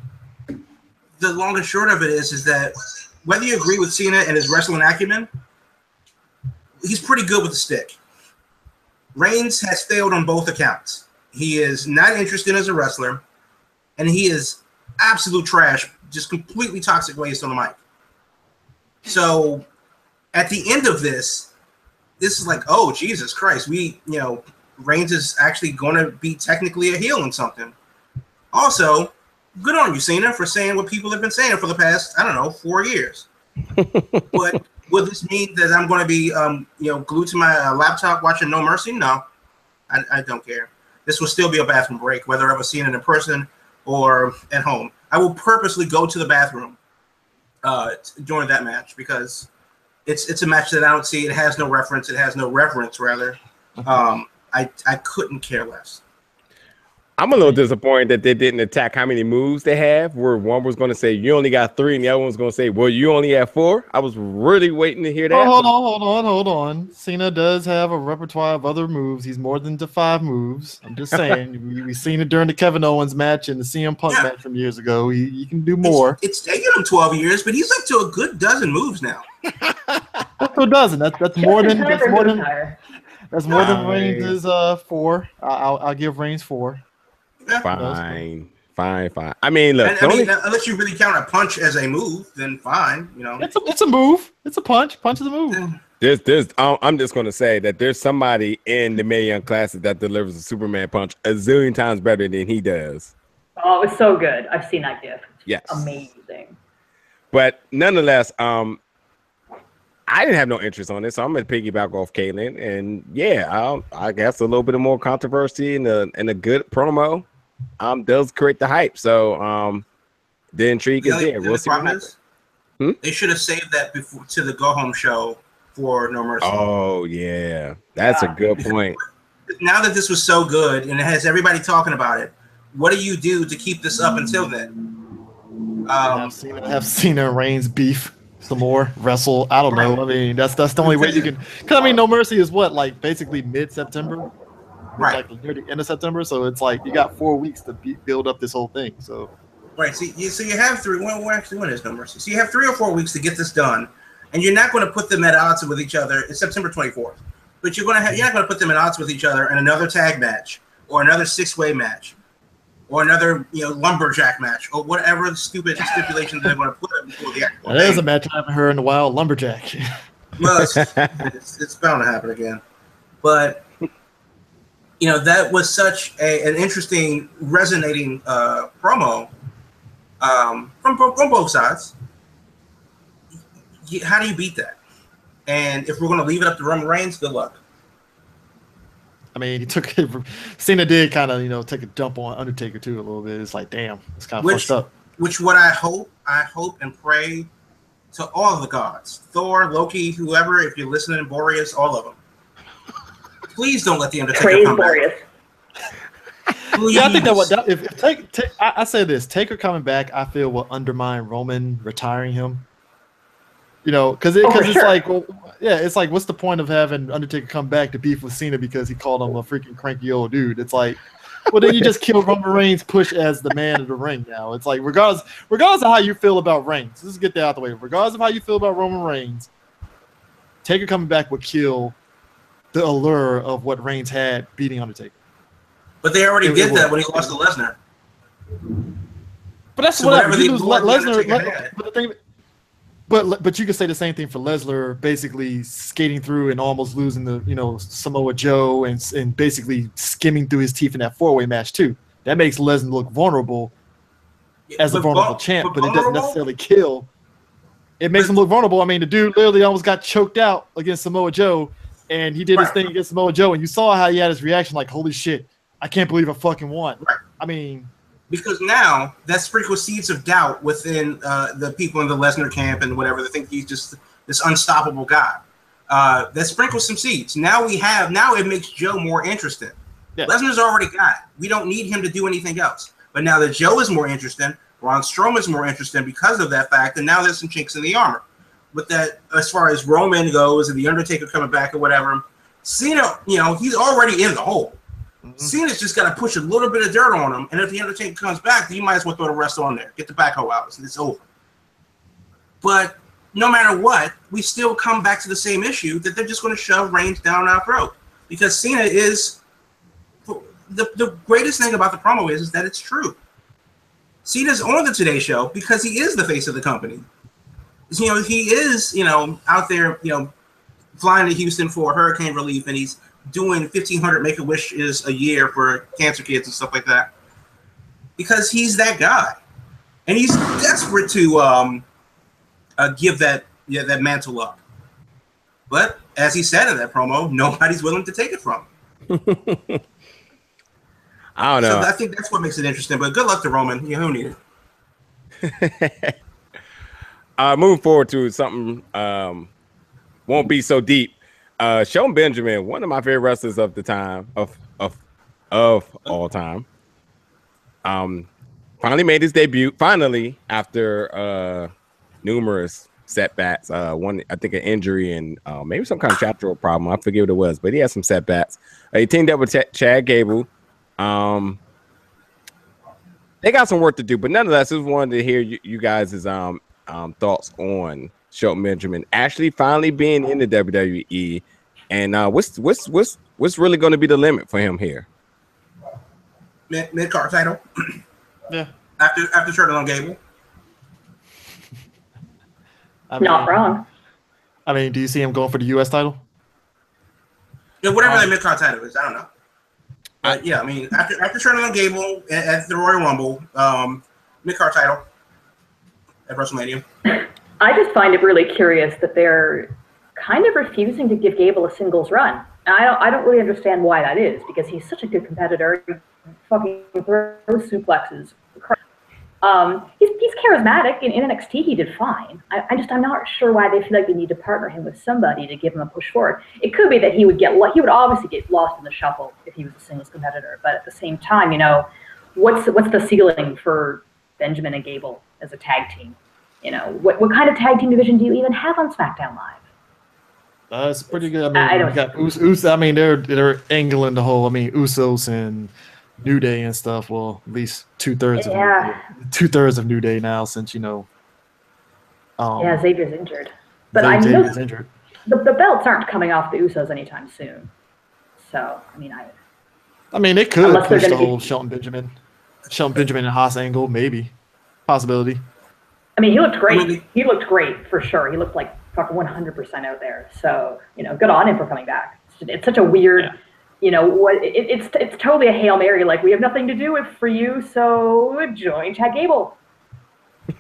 the long and short of it is that whether you agree with Cena and his wrestling acumen, he's pretty good with the stick. Reigns has failed on both accounts. He is not interested as a wrestler, and he is absolute trash, just completely toxic waste on the mic. So at the end of this is like, oh, Jesus Christ, Reigns is actually going to be technically a heel in something. Also, good on you, Cena, for saying what people have been saying for the past, 4 years. But will this mean that I'm going to be, glued to my laptop watching No Mercy? No, I don't care. This will still be a bathroom break, whether I've seen it in person or at home. I will purposely go to the bathroom during that match because it's a match that I don't see. It has no reference. It has no reverence, rather. I couldn't care less. I'm a little disappointed that they didn't attack how many moves they have, where one was going to say, you only got 3, and the other one was going to say, well, you only have 4. I was really waiting to hear that. Hold on. Cena does have a repertoire of other moves. He's more than the 5 moves. I'm just saying. We've seen it during the Kevin Owens match and the CM Punk match from years ago. He can do more. It's taken him 12 years, but he's up to a good dozen moves now. Up to a dozen. That's more than Reigns' 4. I'll give Reigns 4. Yeah. Fine. I mean, look. Unless you really count a punch as a move, then fine. It's a move. It's a punch. Punch is a move. I'm just going to say that there's somebody in the Mae Young Classic that delivers a Superman punch a zillion times better than he does. Oh, it's so good. I've seen that gif. Yes. Amazing. But nonetheless, I didn't have no interest on this, so I'm going to piggyback off Caitlin. And yeah, I guess a little bit of more controversy and a good promo does create the hype. So the intrigue is there. We'll see what happens. They should have saved that before to the go home show for No Mercy. Oh yeah, that's a good point. Now that this was so good and it has everybody talking about it, what do you do to keep this up until then? Have Cena and Reigns beef some more, wrestle. I don't know. I mean, that's the only way you can. Because No Mercy is what, like basically mid-September. Right. Like near the end of September, so it's like you got 4 weeks to build up this whole thing. So right, so you have 3. When is No Mercy? So you have 3 or 4 weeks to get this done, and you're not going to put them at odds with each other. It's September 24th, but you're not going to put them at odds with each other in another tag match or another 6-way match or another lumberjack match or whatever stupid stipulation they're going to put before the actual. That is a match I haven't heard in a while. Lumberjack. Well, it's bound to happen again, but. That was such an interesting, resonating promo from both sides. How do you beat that? And if we're going to leave it up to Roman Reigns, good luck. I mean, Cena did kind of, take a dump on Undertaker too a little bit. It's like, damn, it's kind of fucked up. What I hope and pray to all of the gods, Thor, Loki, whoever, if you're listening, Boreas, all of them. Please don't let the Undertaker come back. Yeah, I think that I say this, Taker coming back, I feel will undermine Roman retiring him. Because it's like, it's like, what's the point of having Undertaker come back to beef with Cena because he called him a freaking cranky old dude? It's like, well, then you just kill Roman Reigns' push as the man of the ring now. It's like, regardless of how you feel about Reigns, let's get that out the way. Regardless of how you feel about Roman Reigns, Taker coming back would kill the allure of what Reigns had beating Undertaker. But they already did that when he lost to Lesnar. But that's whatever. You lose Lesnar. But the thing, But you could say the same thing for Lesnar, basically skating through and almost losing the Samoa Joe and basically skimming through his teeth in that 4-way match too. That makes Lesnar look vulnerable as a vulnerable champ, but it doesn't necessarily kill. It makes him look vulnerable. I mean, the dude literally almost got choked out against Samoa Joe, and he did his thing against Samoa Joe, and you saw how he had his reaction, like, "Holy shit, I can't believe I fucking won." Right. I mean. Because now that sprinkles seeds of doubt within the people in the Lesnar camp and whatever. They think he's just this unstoppable guy. That sprinkles some seeds. Now it makes Joe more interesting. Yeah. Lesnar's already got it. We don't need him to do anything else. But now that Joe is more interesting, Braun Strowman's more interesting because of that fact, and now there's some chinks in the armor. But that, as far as Roman goes and the Undertaker coming back or whatever, Cena, he's already in the hole. Cena's just got to push a little bit of dirt on him, and if the Undertaker comes back, then you might as well throw the rest on there. Get the backhoe out, and it's over. But no matter what, we still come back to the same issue that they're just going to shove Reigns down our throat. Because Cena is the greatest thing about the promo is that it's true. Cena's on the Today Show because he is the face of the company. He is, out there, flying to Houston for hurricane relief, and he's doing 1,500 Make-A-Wishes a year for cancer kids and stuff like that, because he's that guy, and he's desperate to give that mantle up. But as he said in that promo, nobody's willing to take it from him. I don't know. So I think that's what makes it interesting. But good luck to Roman. Who need it? Moving forward to something won't be so deep. Shelton Benjamin, one of my favorite wrestlers of the time, of all time, finally made his debut. Finally, after numerous setbacks, one I think an injury and maybe some kind of structural problem. I forget what it was, but he had some setbacks. He teamed up with Chad Gable. They got some work to do, but nonetheless, I just wanted to hear you guys' thoughts on Shelton Benjamin actually finally being in the WWE, and what's really going to be the limit for him here? Mid-card title. Yeah. After turning on Gable. Not wrong. I mean, do you see him going for the U.S. title? Yeah, whatever that mid-card title is, I don't know. But yeah, I mean, after turning on Gable at the Royal Rumble, mid-card title at WrestleMania. I just find it really curious that they're kind of refusing to give Gable a singles run. And I don't really understand why that is, because he's such a good competitor. He fucking throws suplexes. He's charismatic. In NXT, he did fine. I'm not sure why they feel like they need to partner him with somebody to give him a push forward. It could be that he would obviously get lost in the shuffle if he was a singles competitor. But at the same time, what's the ceiling for Benjamin and Gable as a tag team? What kind of tag team division do you even have on SmackDown Live? It's pretty good. I mean, you got Usos. I mean, they're angling the whole. I mean, Usos and New Day and stuff. Well, at least 2/3 of New Day now, since Xavier's injured. But Xavier's injured. The belts aren't coming off the Usos anytime soon. So I mean, they could push the whole Shelton Benjamin and Haas angle, maybe possibility. I mean, he looked great. He looked great for sure. He looked like fucking 100% out there. So good on him for coming back. It's such a weird. Yeah. It's totally a Hail Mary. Like, we have nothing to do with for you, so join Chad Gable.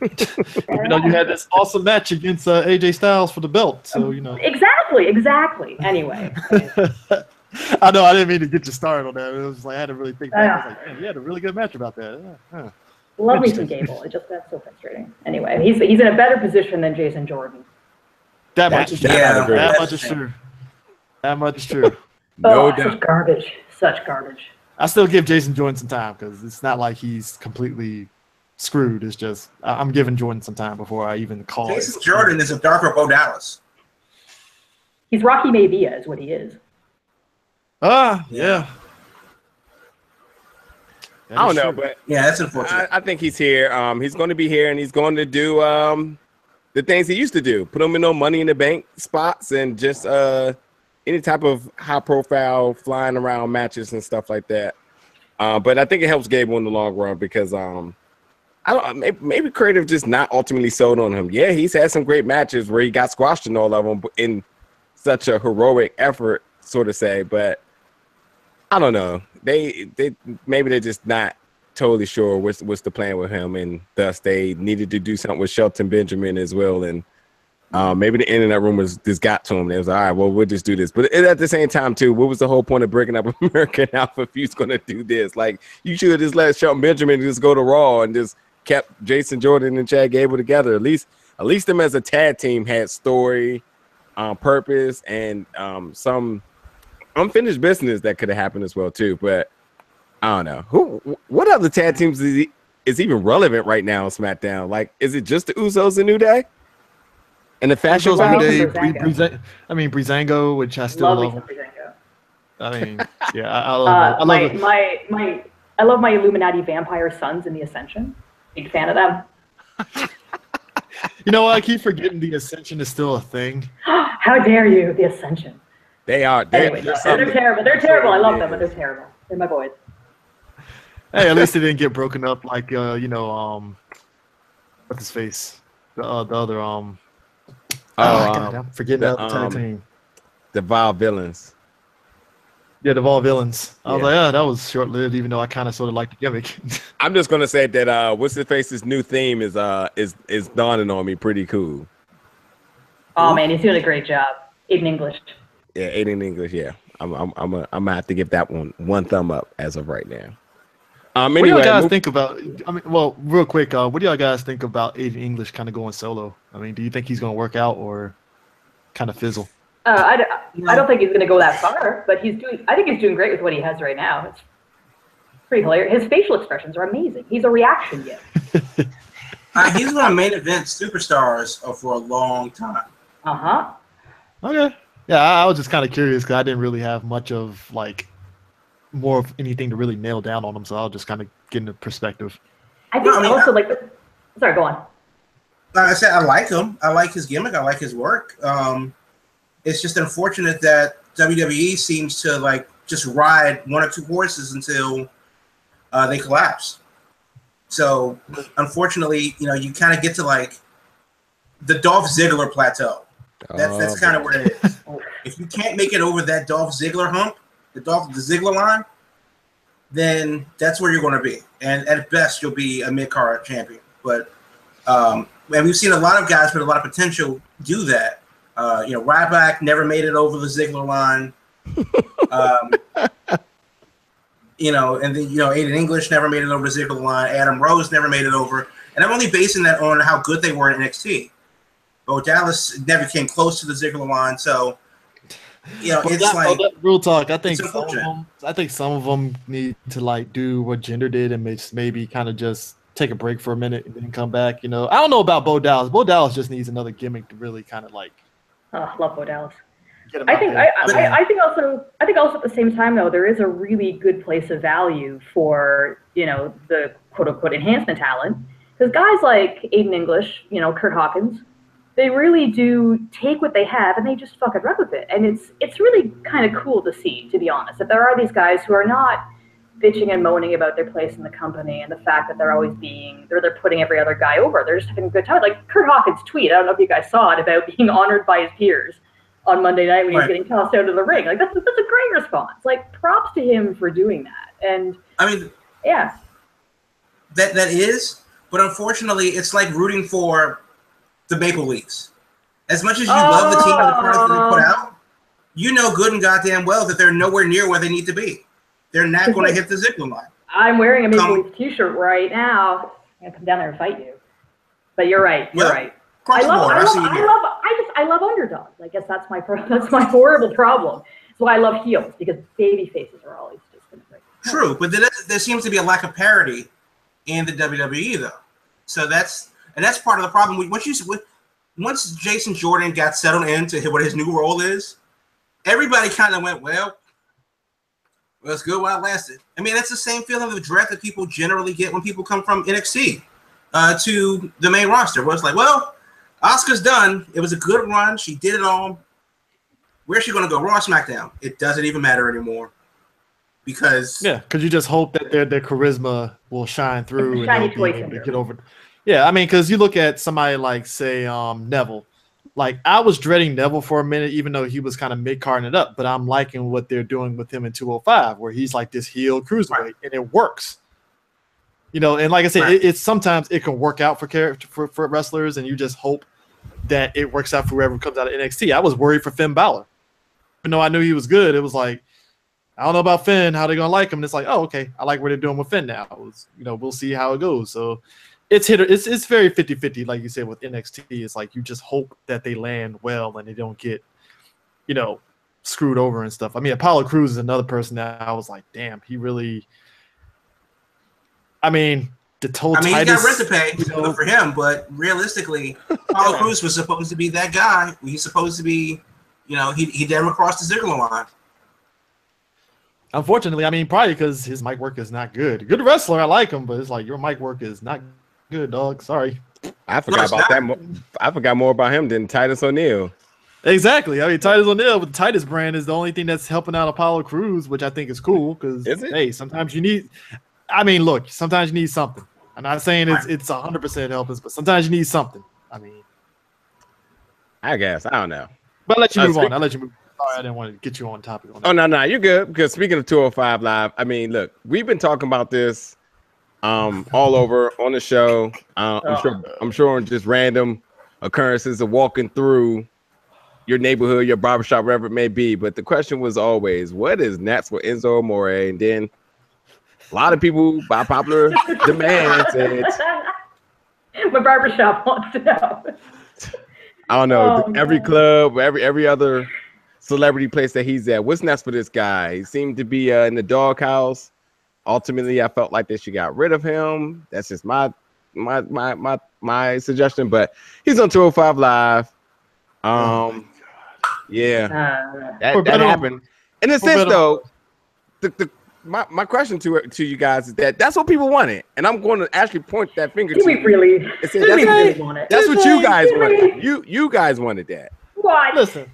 You had this awesome match against AJ Styles for the belt, so Exactly. Anyway. I know I didn't mean to get you started on that. It was like I had to really think back. I was like, man, you had a really good match about that. Love me some Gable. That's so frustrating. Anyway, he's in a better position than Jason Jordan. That much is true. That much is true. That much is true. No doubt. Such garbage. I still give Jason Jordan some time because it's not like he's completely screwed. It's just I'm giving Jordan some time before I even call it. Jason Jordan is a darker Bo Dallas. He's Rocky Maivia is what he is. Yeah. I don't know, but yeah, that's unfortunate. I think he's here. He's going to be here, and he's going to do the things he used to do. Put him in Money in the Bank spots and just any type of high-profile flying around matches and stuff like that. But I think it helps Gable in the long run because I I don't. Maybe creative just not ultimately sold on him. Yeah, he's had some great matches where he got squashed in all of them in such a heroic effort, sort of say. But I don't know. They maybe they're just not totally sure what's the plan with him, and thus they needed to do something with Shelton Benjamin as well. And maybe the internet rumors just got to him. They was all right. Well, we'll just do this. But at the same time, too, what was the whole point of breaking up American Alpha if he's going to do this? Like, you should have just let Shelton Benjamin just go to Raw and just kept Jason Jordan and Chad Gable together. At least them as a tag team had story, purpose, and some unfinished business that could have happened as well too. But I don't know what other tag teams is even relevant right now on SmackDown. Like, is it just the Usos and New Day and the Fashion New Day? Breezango. Breezango, which I still love. Breezango. I mean, yeah, I love it. I love my Illuminati vampire sons in the Ascension. Big fan of them. You know what? I keep forgetting the Ascension is still a thing. How dare you? The Ascension. They are. Anyway, they're terrible. They're terrible. I love them, but they're terrible. They're my boys. Hey, at least they didn't get broken up like what's his face? The other God, I'm forgetting the tag team. The Vile Villains. Yeah, the Vile Villains. I was like, that was short lived, even though I kind of sort of like the gimmick. I'm just gonna say that what's his face's new theme is dawning on me pretty cool. Oh man, he's doing a great job. Aiden English. Yeah, Aiden English. Yeah, I'm gonna have to give that one thumb up as of right now. Anyway, what do y'all guys think about? I mean, well, real quick, what do y'all guys think about Aiden English kind of going solo? I mean, do you think he's going to work out or kind of fizzle? I don't think he's going to go that far, but I think he's doing great with what he has right now. It's pretty hilarious. His facial expressions are amazing. He's a reaction gift. He's going to main event Superstars for a long time. Okay. Yeah, I was just kind of curious because I didn't really have much of more of anything to really nail down on him, so I'll just kind of get into perspective. I think sorry, go on. Like I said, I like him. I like his gimmick. I like his work. It's just unfortunate that WWE seems to just ride one or two horses until they collapse. So unfortunately, you kind of get to the Dolph Ziggler plateau. That's kind of where it is. If you can't make it over that Dolph Ziggler hump, the Ziggler line, then that's where you're going to be. And at best, you'll be a mid-card champion. But and we've seen a lot of guys with a lot of potential do that. Ryback never made it over the Ziggler line. And then Aiden English never made it over the Ziggler line. Adam Rose never made it over. And I'm only basing that on how good they were in NXT. Bo Dallas never came close to the Ziggler line, so. Real talk. I think some of them need to do what Jinder did and maybe kind of just take a break for a minute and then come back. I don't know about Bo Dallas. Bo Dallas just needs another gimmick to really kind of love Bo Dallas. I think also at the same time though there is a really good place of value for the quote unquote enhancement talent because guys like Aiden English, Kurt Hawkins. They really do take what they have and they just fucking run with it. And it's really kind of cool to see, to be honest, that there are these guys who are not bitching and moaning about their place in the company and the fact that they're always they're putting every other guy over. They're just having a good time. Like Kurt Hawkins' tweet, I don't know if you guys saw it, about being honored by his peers on Monday night when he was getting tossed out of the ring. That's a great response. Props to him for doing that. And I mean, yeah. That is, but unfortunately it's like rooting for the Maple Leafs. As much as you love the team and the product that they put out, good and goddamn well that they're nowhere near where they need to be. They're not going to hit the Ziggler line. I'm wearing a Maple Leaf t-shirt right now. I'm going to come down there and fight you. But you're right. You're right. I love underdogs. I guess that's my horrible problem. That's why I love heels, because baby faces are always just going to break. True, but there seems to be a lack of parity in the WWE though. So that's part of the problem. Once Jason Jordan got settled into what his new role is, everybody kind of went, well, it's good while it lasted. I mean, that's the same feeling of dread that people generally get when people come from NXT to the main roster, where it's like, well, Asuka's done. It was a good run. She did it all. Where's she going to go? Raw, SmackDown? It doesn't even matter anymore because because you just hope that their charisma will shine through and they'll be able to get over. Yeah, I mean, because you look at somebody like, say, Neville. Like, I was dreading Neville for a minute, even though he was kind of mid-carding it up, but I'm liking what they're doing with him in 205, where he's like this heel cruiserweight, and it works. You know, and like I said, it's sometimes it can work out for wrestlers, and you just hope that it works out for whoever comes out of NXT. I was worried for Finn Balor. Even though I knew he was good, it was like, I don't know about Finn, how they're going to like him. And it's like, oh, okay, I like what they're doing with Finn now. We'll see how it goes. So it's very 50-50, like you said, with NXT. It's like you just hope that they land well and they don't get, screwed over and stuff. I mean, Apollo Crews is another person that I was like, damn, he really – I mean, the Titus. He's got rent to pay good for him, but realistically, Apollo Crews was supposed to be that guy. He's supposed to be, he did him across the Ziggler line. Unfortunately, I mean, probably because his mic work is not good. Good wrestler, I like him, but it's like your mic work is not good, dog. Sorry. I forgot about that. I forgot more about him than Titus O'Neil. Exactly. I mean, Titus O'Neil with the Titus brand is the only thing that's helping out Apollo Crews, which I think is cool because, hey, sometimes you need – I mean, look, sometimes you need something. I'm not saying it's 100% helping, but sometimes you need something. I mean – I guess. I don't know. But I'll let you move on. Sorry, I didn't want to get you on topic on that. Oh, no, you're good. Because speaking of 205 Live, I mean, look, we've been talking about this all over on the show. I'm sure just random occurrences of walking through your neighborhood, your barbershop, wherever it may be. But the question was always, what is next with Enzo Amore? And then a lot of people, by popular demand, said, my barbershop wants to know. I don't know. Every club, every other celebrity place that he's at. What's next for this guy? He seemed to be in the doghouse. Ultimately, I felt like they should got rid of him. That's just my suggestion. But he's on 205 Live. That happened. In a sense, though, my question to you guys is that's what people wanted, and I'm going to actually point that finger to you. Really want it? That's what you guys wanted. You guys wanted that. What? Listen.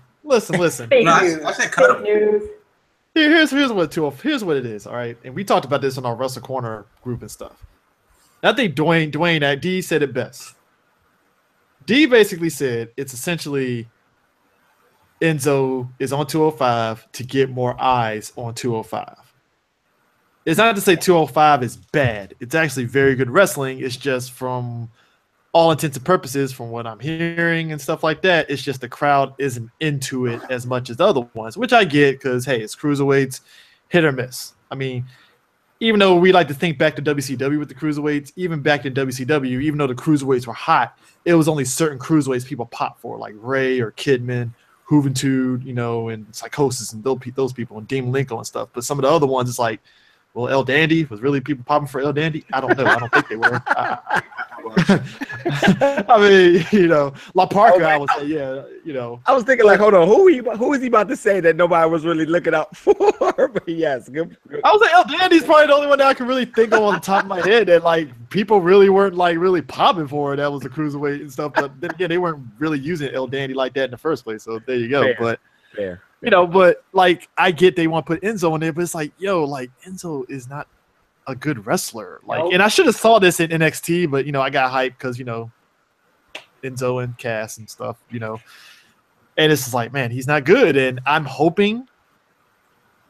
Fake I said cut news. Here's what it is. All right, and we talked about this on our Wrestle Corner group and stuff. I think Dwayne D said it best. D basically said it's essentially Enzo is on 205 to get more eyes on 205. It's not to say 205 is bad. It's actually very good wrestling. It's just from all intents and purposes, from what I'm hearing and stuff like that, it's just the crowd isn't into it as much as the other ones, which I get because, hey, it's cruiserweights, hit or miss. I mean, even though we like to think back to WCW with the cruiserweights, even back in WCW, even though the cruiserweights were hot, it was only certain cruiserweights people popped for, like Ray or Kidman, Juventud, and Psychosis and those people, and Dean Malenko and stuff. But some of the other ones, it's like, well, El Dandy, was really people popping for El Dandy? I don't know. I don't think they were. I mean, La Parka, I would say, yeah, I was thinking, like, hold on, who is he about to say that nobody was really looking out for? But yes, good. I was like, El Dandy's probably the only one that I can really think of on the top of my head that, like, people really weren't, like, really popping for. That was the cruiserweight and stuff. But then again, they weren't really using El Dandy like that in the first place. So there you go. Fair. But like I get they want to put Enzo in there, but it's like, Enzo is not a good wrestler. Like, and I should have saw this in NXT, but I got hyped because Enzo and Cass and stuff, and it's just like, man, he's not good. And I'm hoping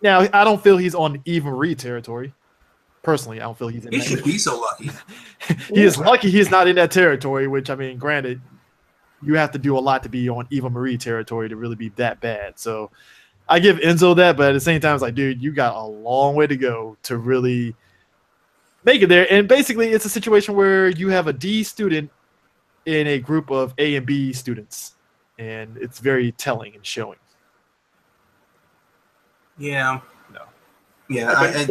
now. I don't feel he's on Eva Marie territory. Personally, I don't feel he's in. He should be so lucky. He is lucky he's not in that territory. Which, I mean, granted, you have to do a lot to be on Eva Marie territory to really be that bad. So I give Enzo that, but at the same time, it's like, dude, you got a long way to go to really make it there. And basically, it's a situation where you have a D student in a group of A and B students, and it's very telling and showing. Yeah. No. Yeah.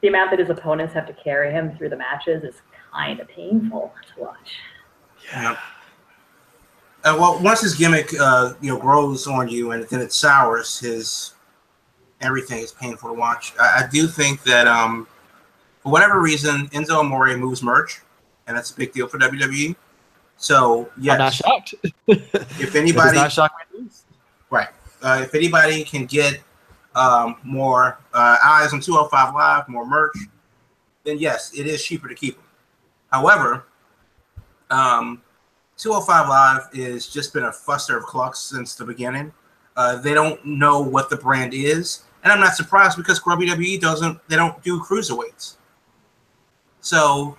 The amount that his opponents have to carry him through the matches is kind of painful to watch. Yeah. Well, once his gimmick, grows on you and then it sours, everything is painful to watch. I do think that for whatever reason, Enzo Amore moves merch, and that's a big deal for WWE. So yes, I'm not shocked. If anybody, not shocked. Right? If anybody can get more eyes on 205 Live, more merch, then yes, it is cheaper to keep them. However, 205 Live is just been a fuster of clucks since the beginning. They don't know what the brand is, and I'm not surprised because WWE they don't do cruiserweights. So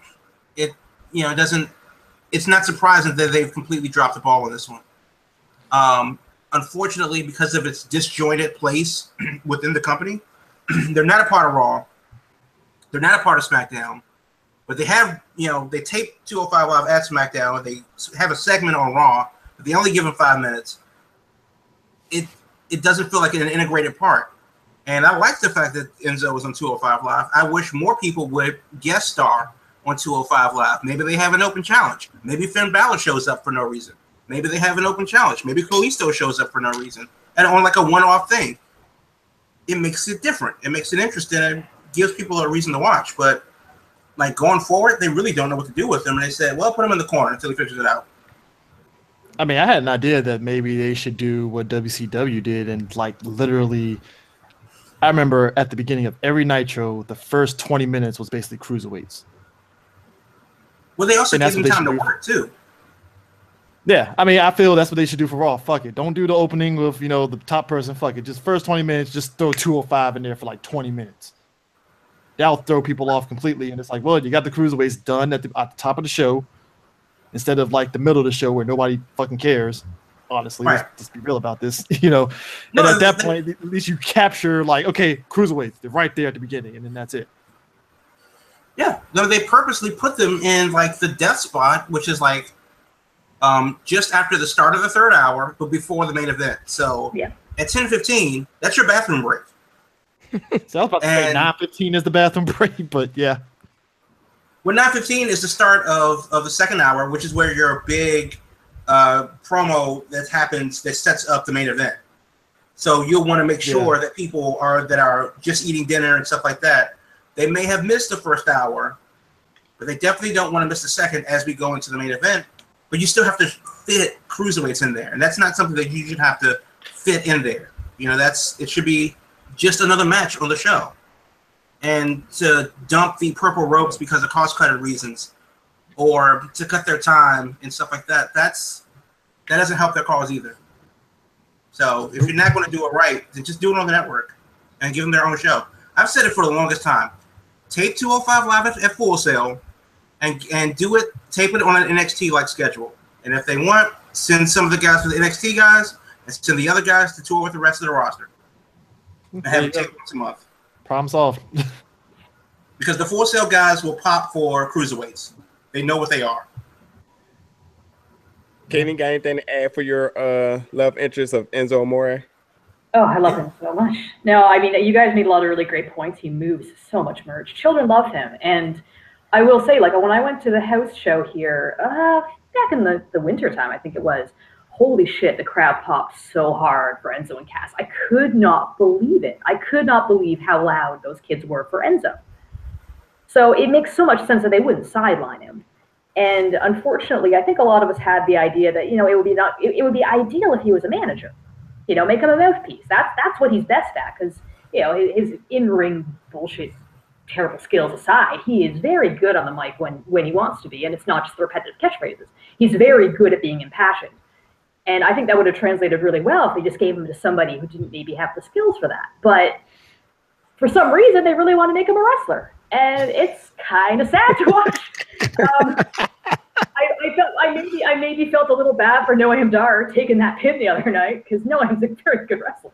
it's not surprising that they've completely dropped the ball on this one. Unfortunately, because of its disjointed place within the company, they're not a part of Raw. They're not a part of SmackDown, but they have, they tape 205 Live at SmackDown. They have a segment on Raw, but they only give them 5 minutes. It doesn't feel like an integrated part. And I like the fact that Enzo was on 205 Live. I wish more people would guest star on 205 Live. Maybe they have an open challenge. Maybe Finn Balor shows up for no reason. Maybe they have an open challenge. Maybe Kalisto shows up for no reason. And on like a one-off thing. It makes it different. It makes it interesting and gives people a reason to watch. But like going forward, they really don't know what to do with them. And they said, well, put him in the corner until he figures it out. I mean, I had an idea that maybe they should do what WCW did and like literally, I remember at the beginning of every Nitro, the first 20 minutes was basically cruiserweights. Well, they also give them time to work too. Yeah, I mean, I feel that's what they should do for Raw. Fuck it. Don't do the opening with, the top person. Fuck it. Just first 20 minutes, just throw 205 in there for like 20 minutes. That'll throw people off completely. And it's like, well, you got the cruiserweights done at the top of the show instead of like the middle of the show where nobody fucking cares. Honestly, right. Let's be real about this, And at that point, at least you capture like, okay, cruiserweights, they're right there at the beginning, and then that's it. Yeah, no, they purposely put them in like the death spot, which is like just after the start of the third hour, but before the main event. So at 10:15, that's your bathroom break. So I was about to say 9:15 is the bathroom break, but yeah. Well, 9:15 is the start of the second hour, which is where your big promo that sets up the main event. So you'll want to make sure that people that are just eating dinner and stuff like that, they may have missed the first hour, but they definitely don't want to miss the second as we go into the main event. But you still have to fit cruiserweights in there, and that's not something that you should have to fit in there. It should be just another match on the show. And to dump the purple ropes because of cost-cutting reasons, or to cut their time and stuff like that, that doesn't help their cause either. So if you're not going to do it right, then just do it on the network and give them their own show. I've said it for the longest time. Tape 205 Live at Full Sail and do it, tape it on an NXT-like schedule. And if they want, send some of the guys for the NXT guys and send the other guys to tour with the rest of the roster. And have them tape once a month. Problem solved. Because the Full Sail guys will pop for cruiserweights. They know what they are. Katie, got anything to add for your love interest of Enzo Amore? Oh, I love him so much. No, I mean, you guys made a lot of really great points. He moves so much merch. Children love him. And I will say, like, when I went to the house show here, back in the winter time, I think it was, holy shit, the crowd popped so hard for Enzo and Cass. I could not believe it. I could not believe how loud those kids were for Enzo. So it makes so much sense that they wouldn't sideline him. And unfortunately, I think a lot of us had the idea that, it would be ideal if he was a manager. Make him a mouthpiece. That's what he's best at, because, his in-ring bullshit, terrible skills aside, he is very good on the mic when he wants to be, and it's not just the repetitive catchphrases. He's very good at being impassioned. And I think that would have translated really well if they just gave him to somebody who didn't maybe have the skills for that. But for some reason, they really want to make him a wrestler. And it's kind of sad to watch. I maybe felt a little bad for Noam Dar taking that pin the other night, because Noam's a very good wrestler.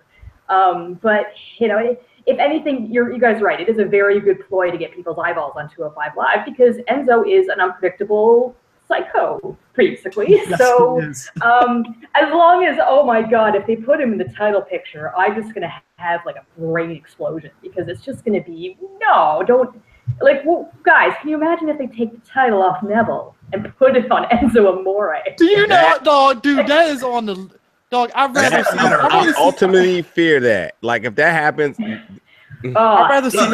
But, if anything, you guys are right. It is a very good ploy to get people's eyeballs on 205 Live, because Enzo is an unpredictable psycho, basically. Yes, so as long as, oh my God, if they put him in the title picture, I'm just going to have like a brain explosion, because it's just going to be, no, don't. Like, well, guys, can you imagine if they take the title off Neville and put it on Enzo Amore? Do you know, dog, dude, that is on the dog. I ultimately fear that. Like, if that happens, I'd rather see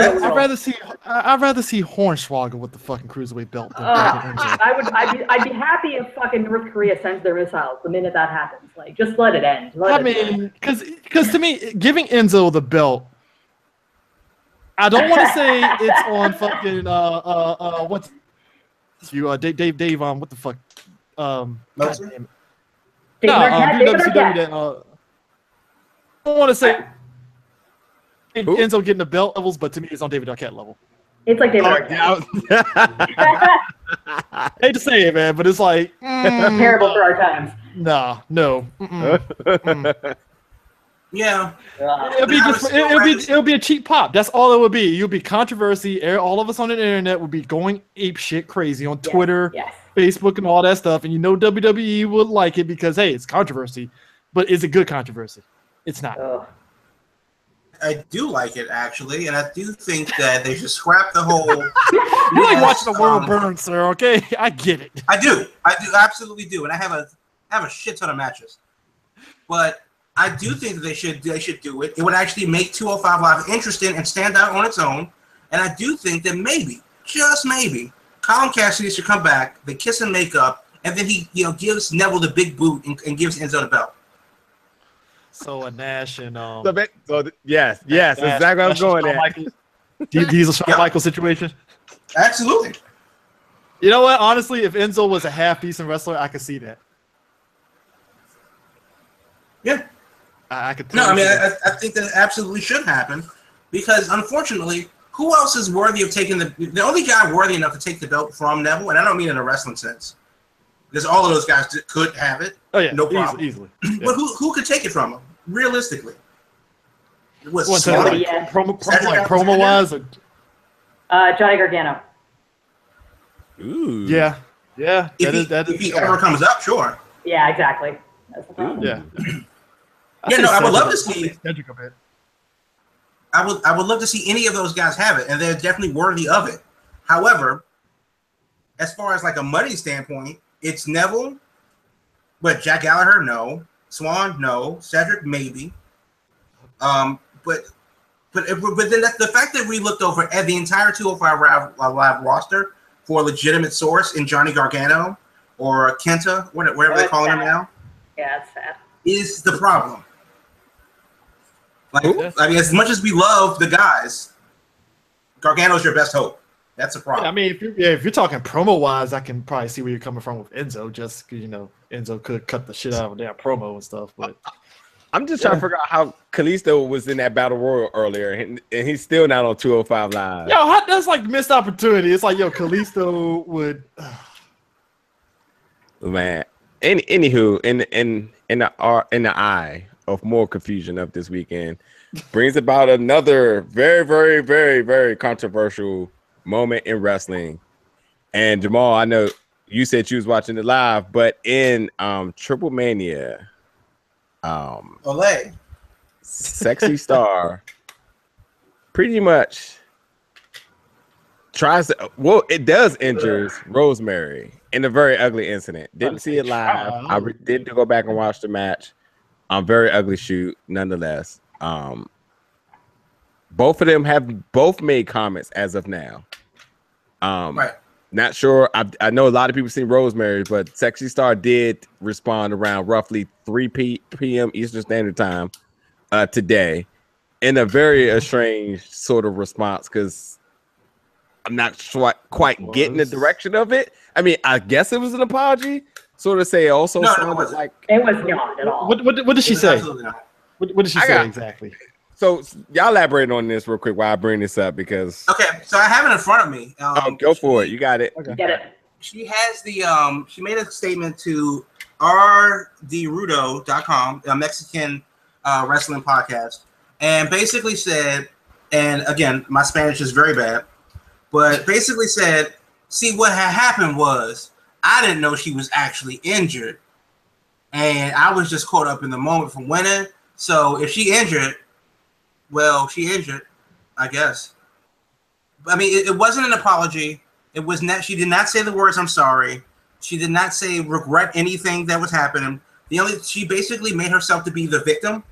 Hornswoggle with the fucking cruiserweight belt. I'd be happy if fucking North Korea sends their missiles the minute that happens. Like, just let it end. Because to me, giving Enzo the belt I don't want to say it's on fucking what's you Dave what the fuck God damn it. David WCW Arquette. that I don't want to say Enzo getting the belt levels, but to me it's on David Arquette level. It's like David Arquette. Hate to say it, man, but it's like Terrible for our times. nah, no. Yeah. It'll be a cheap pop. That's all it would be. You'll be controversy. All of us on the internet would be going ape shit crazy on Twitter, Facebook, and all that stuff. And WWE would like it because hey, it's controversy. But is it good controversy? It's not. I do like it actually, and I do think that they should scrap the whole. You like watching the world burn, sir? Okay, I get it. I do, absolutely do, and I have a shit ton of matches, but I do think that they should do it. It would actually make 205 Live interesting and stand out on its own, and I do think that maybe, just maybe, Colin Cassidy should come back, they kiss and make up, and then he gives Neville the big boot and gives Enzo the belt. So a Nash and yes, exactly what I was going at. Diesel Shawn Michaels situation. Absolutely. You know what? Honestly, if Enzo was a half decent wrestler, I could see that. Yeah. I could. No, I mean, I think that absolutely should happen because unfortunately, who else is worthy of taking the only guy worthy enough to take the belt from Neville, and I don't mean in a wrestling sense, because all of those guys could have it. Oh yeah, no problem, easily. But who could take it from him realistically? Promo wise? Johnny Gargano. Ooh. Yeah. If he ever comes up, sure. Yeah, exactly. That's the problem. Yeah. I would love to see. I would love to see any of those guys have it, and they're definitely worthy of it. However, as far as like a money standpoint, it's Neville, but Jack Gallagher, no. Swan, no. Cedric, maybe. But then the fact that we looked over at the entire 205 Live roster for a legitimate source in Johnny Gargano or Kenta, whatever they're calling him now. Yeah, it's sad. Is the problem. Like, I mean, as much as we love the guys, Gargano's your best hope. That's a problem. Yeah, I mean, if you're talking promo wise, I can probably see where you're coming from with Enzo, just because Enzo could cut the shit out of a damn promo and stuff. But I'm just trying to figure out how Kalisto was in that battle royal earlier, and he's still not on 205 Live. That's like missed opportunity. It's like Kalisto would. Man, anywho, in the eye of more confusion of this weekend, brings about another very, very, very, very controversial moment in wrestling. And Jamal, I know you said you was watching it live, but in Triplemania, Olay. Sexy Star pretty much tries to, it does injures Rosemary in a very ugly incident. Didn't see it live. I did go back and watch the match. Very ugly shoot nonetheless. Both of them have made comments as of now. Right. Not sure. I know a lot of people seen Rosemary, but Sexy Star did respond around roughly 3 p.m. Eastern Standard Time today in a very estranged sort of response because I'm not quite getting the direction of it. I mean, I guess it was an apology. Sort of say also sounded like it was not at all. What did she say? What did she say exactly? So y'all elaborate on this real quick while I bring this up because so I have it in front of me. Go for it. You got it. Okay. Get it. She has the she made a statement to rdrudo.com, a Mexican wrestling podcast, and basically said, and again, my Spanish is very bad, but basically said, see, what had happened was I didn't know she was actually injured, and I was just caught up in the moment from winning. So if she injured, well, she injured, I guess. I mean, it wasn't an apology. It was not. She did not say the words "I'm sorry." She did not say regret anything that was happening. She basically made herself to be the victim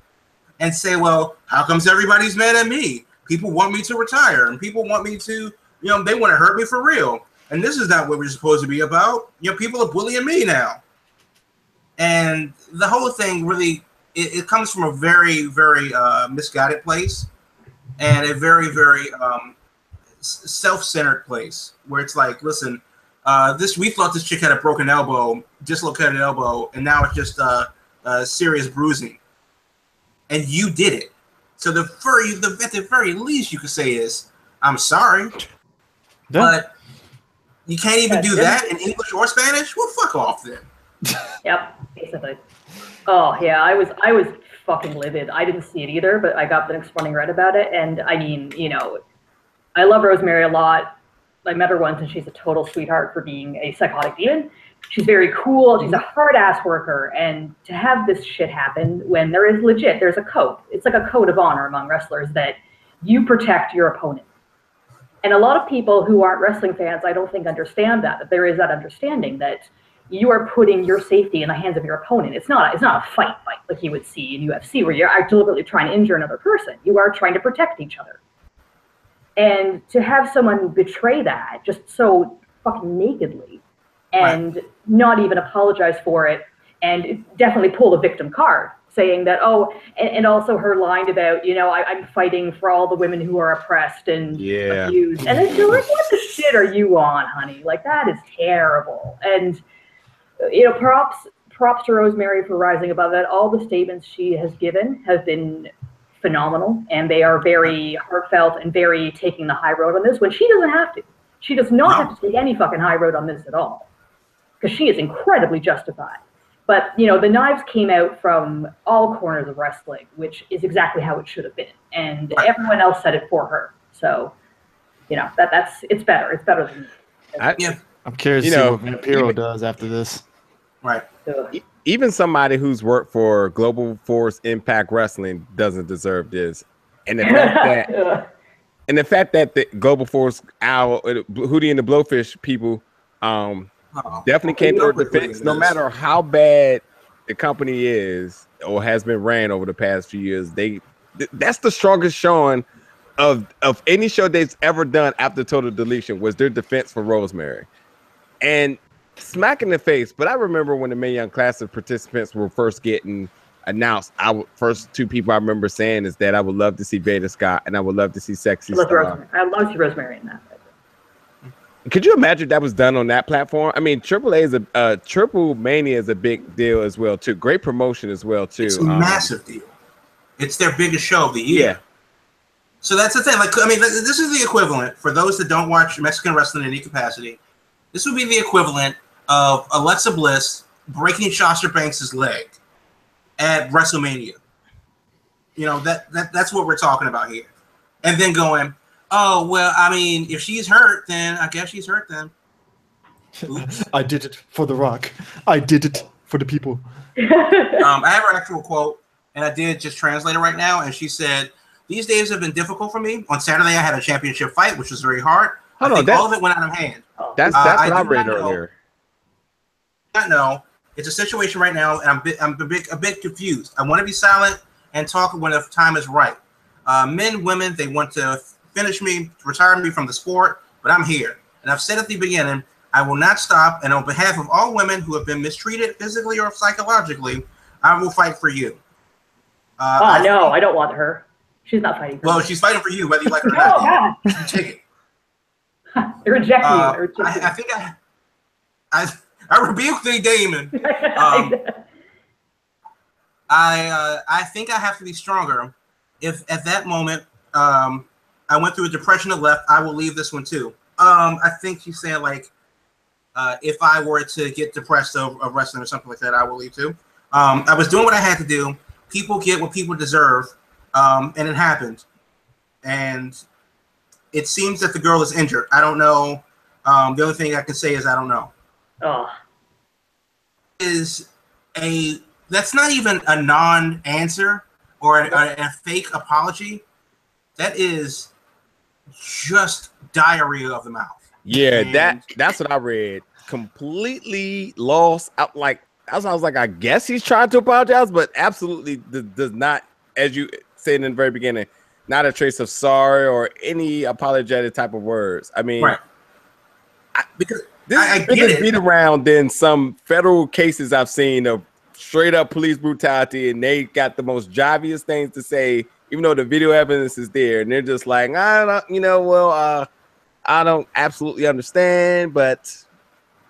and say, "Well, how comes everybody's mad at me? People want me to retire, and people want me to, they want to hurt me for real. And this is not what we're supposed to be about. People are bullying me now." And the whole thing really, it comes from a very, very misguided place. and a very, very self-centered place where it's like, listen, we thought this chick had a broken elbow, dislocated elbow, and now it's just serious bruising, and you did it. So at the very least you could say is, I'm sorry, but you can't even do that in English or Spanish. Well, fuck off then. Yep, basically. Oh yeah, I was fucking livid. I didn't see it either, but I got the next morning read about it, and I mean, you know, I love Rosemary a lot. I met her once, and she's a total sweetheart for being a psychotic demon. She's very cool. She's a hard-ass worker, and to have this shit happen when there's a code. It's like a code of honor among wrestlers that you protect your opponent. And a lot of people who aren't wrestling fans, I don't think understand that there is that understanding that you are putting your safety in the hands of your opponent. It's not a fight like you would see in UFC where you're deliberately trying to injure another person. You are trying to protect each other. And to have someone betray that just so fucking nakedly and not even apologize for it, and definitely pull the victim card, saying that, and also her line about, you know, I'm fighting for all the women who are oppressed and abused. And it's like, what the shit are you on, honey? Like, that is terrible. And, you know, props to Rosemary for rising above that. All the statements she has given have been phenomenal, and they are very heartfelt and very taking the high road on this when she doesn't have to. She does not have to take any fucking high road on this at all, because she is incredibly justified. But, you know, the knives came out from all corners of wrestling, which is exactly how it should have been. And everyone else said it for her. So, you know, it's better. It's better than me. I'm curious to see what Vampiro does after this. Right. Even somebody who's worked for Global Force Impact Wrestling doesn't deserve this. And the fact that the Global Force Hootie and the Blowfish people definitely came to the defense, no matter how bad the company is or has been ran over the past few years. That's the strongest showing of any show they've ever done after Total Deletion was their defense for Rosemary. And smack in the face, but I remember when the Mae Young Classic participants were first getting announced, first two people I remember saying is that I would love to see Beta Scott and I would love to see Sexy Star. I love to see Rosemary in that. Could you imagine that was done on that platform? I mean, Triplemania is a big deal as well too. Great promotion as well too. It's a massive deal. It's their biggest show of the year. Yeah. So that's the thing. Like, I mean, this is the equivalent for those that don't watch Mexican wrestling in any capacity. This would be the equivalent of Alexa Bliss breaking Sasha Banks' leg at WrestleMania. You know, that's what we're talking about here. And then going, oh, well, I mean, if she's hurt, then I guess she's hurt then. Oops. I did it for The Rock. I did it for the people. I have her actual quote, and I did just translate it right now, and she said, these days have been difficult for me. On Saturday, I had a championship fight, which was very hard. I think all of it went out of hand. That's what I read earlier. I know it's a situation right now, and I'm a bit confused. I want to be silent and talk when the time is right. Men, women, they want to finish me, retire me from the sport, but I'm here. And I've said at the beginning, I will not stop. And on behalf of all women who have been mistreated physically or psychologically, I will fight for you. No, I don't want her. She's not fighting for me. She's fighting for you, whether you like her or not. You take it. You're rejecting me. I think I rebuke thee, Damon. I think I have to be stronger. If at that moment I went through a depression and left, I will leave this one too. I think she's saying like, if I were to get depressed over wrestling or something like that, I will leave too. I was doing what I had to do. People get what people deserve, and it happened. And it seems that the girl is injured. I don't know. The only thing I can say is I don't know. Oh. That's not even a non-answer or a fake apology. That is just diarrhea of the mouth. Yeah, and that's what I read. Completely lost. I was like, I guess he's trying to apologize, but absolutely does not, as you said in the very beginning, not a trace of sorry or any apologetic type of words. I mean, right. Because this is beat around than some federal cases I've seen of straight up police brutality, and they got the most jobbiest things to say even though the video evidence is there, and they're just like, I don't, I don't absolutely understand, but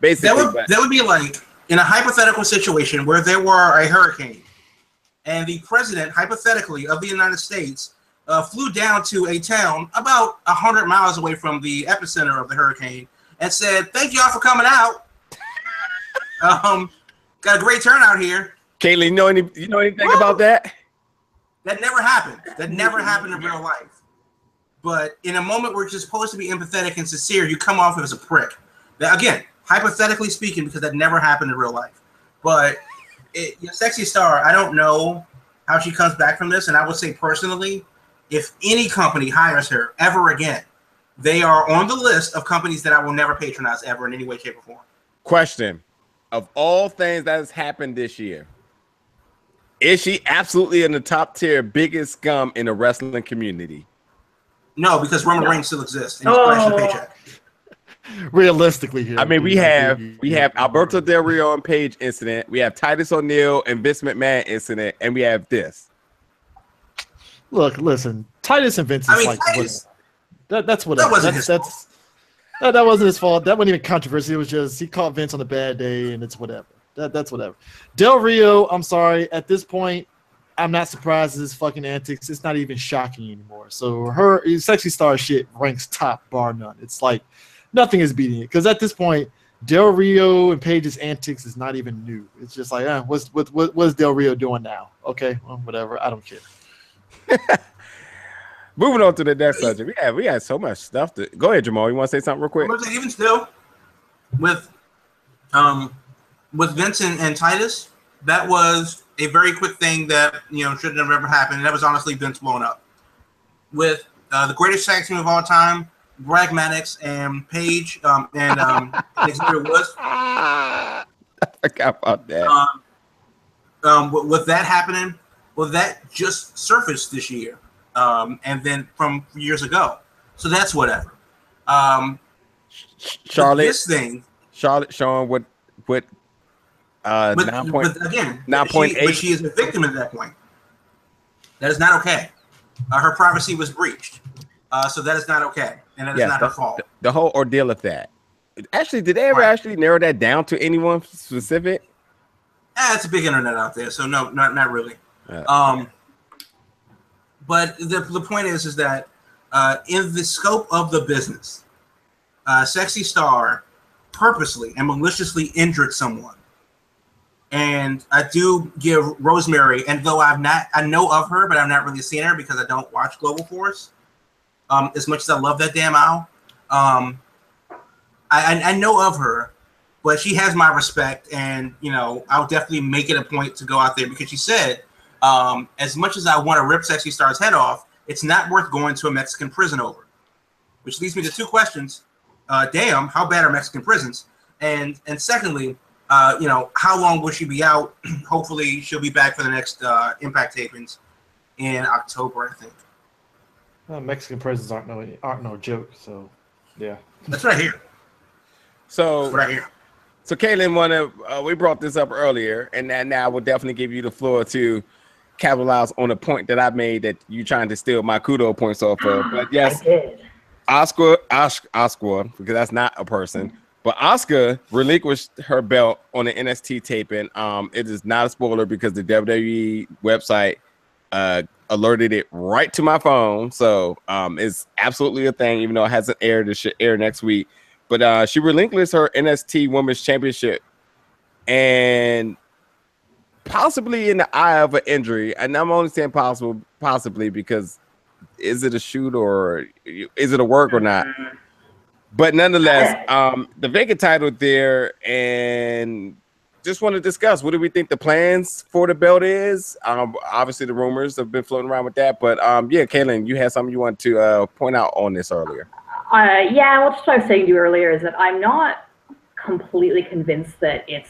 basically, that would be like in a hypothetical situation where there were a hurricane, and the president, hypothetically, of the United States flew down to a town about 100 miles away from the epicenter of the hurricane and said, "Thank y'all for coming out. Got a great turnout here." Caitlin, you know anything about that? That never happened. That never happened in real life. But in a moment where you're supposed to be empathetic and sincere, you come off as a prick. That, again, hypothetically speaking, because that never happened in real life. But your sexy star, I don't know how she comes back from this. And I would say personally, if any company hires her ever again, they are on the list of companies that I will never patronize ever in any way, shape, or form. Question. Of all things that has happened this year, is she absolutely in the top tier biggest scum in the wrestling community? No, because Roman Reigns still exists and he's flashing a paycheck. Realistically here. I mean, we have Alberto Del Rio and Paige incident, we have Titus O'Neil and Vince McMahon incident, and we have this. Look, listen, Titus and Vince is Titus, that's whatever. That wasn't his fault. That wasn't even controversy. It was just he caught Vince on a bad day, and it's whatever. That's whatever. Del Rio, I'm sorry. At this point, I'm not surprised at his fucking antics. It's not even shocking anymore. So her sexy star shit ranks top, bar none. It's like nothing is beating it. Because at this point, Del Rio and Paige's antics is not even new. It's just like, what's Del Rio doing now? Okay, well, whatever. I don't care. Moving on to the next subject. We had so much stuff to go ahead, Jamal. You want to say something real quick? Even still, with Vincent and Titus, that was a very quick thing that shouldn't have ever happened. And that was honestly Vince blowing up. With the greatest tag team of all time, Bragg Maddox and Paige and Xavier Woods. I forgot about that. With that happening, well, that just surfaced this year, and then from years ago. So that's whatever. Charlotte, this thing. Charlotte showing what 9.8. But she is a victim at that point. That is not okay. Her privacy was breached. So that is not okay. And that is not her fault. The whole ordeal of that. Actually, did they ever actually narrow that down to anyone specific? It's a big internet out there. So no, not really. But the point is that in the scope of the business, Sexy Star purposely and maliciously injured someone. And I do give Rosemary, and though I know of her, but I've not really seen her because I don't watch Global Force. As much as I love that damn owl, I know of her, but she has my respect, and I'll definitely make it a point to go out there because she said, as much as I want to rip Sexy Star's head off, it's not worth going to a Mexican prison over. Which leads me to two questions: damn, how bad are Mexican prisons? And secondly, how long will she be out? Hopefully, she'll be back for the next Impact tapings in October, I think. Mexican prisons aren't no joke. So, yeah, that's right here. So right here. So, Kaylin, we brought this up earlier, and now we'll definitely give you the floor to capitalize on a point that I made that you trying to steal my kudo points off of. But yes, Asuka, because that's not a person. But Asuka relinquished her belt on the NXT taping. It is not a spoiler because the WWE website alerted it right to my phone. So it's absolutely a thing, even though it hasn't aired. It should air next week. But she relinquished her NXT Women's Championship, and possibly in the eye of an injury. And I'm only saying possibly because is it a shoot or is it a work or not? But nonetheless, the vacant title there, and just want to discuss what do we think the plans for the belt is. Obviously, the rumors have been floating around with that, but yeah, Kaylin, you had something you want to point out on this earlier. Yeah, well, just what I was saying to you earlier is that I'm not completely convinced that it's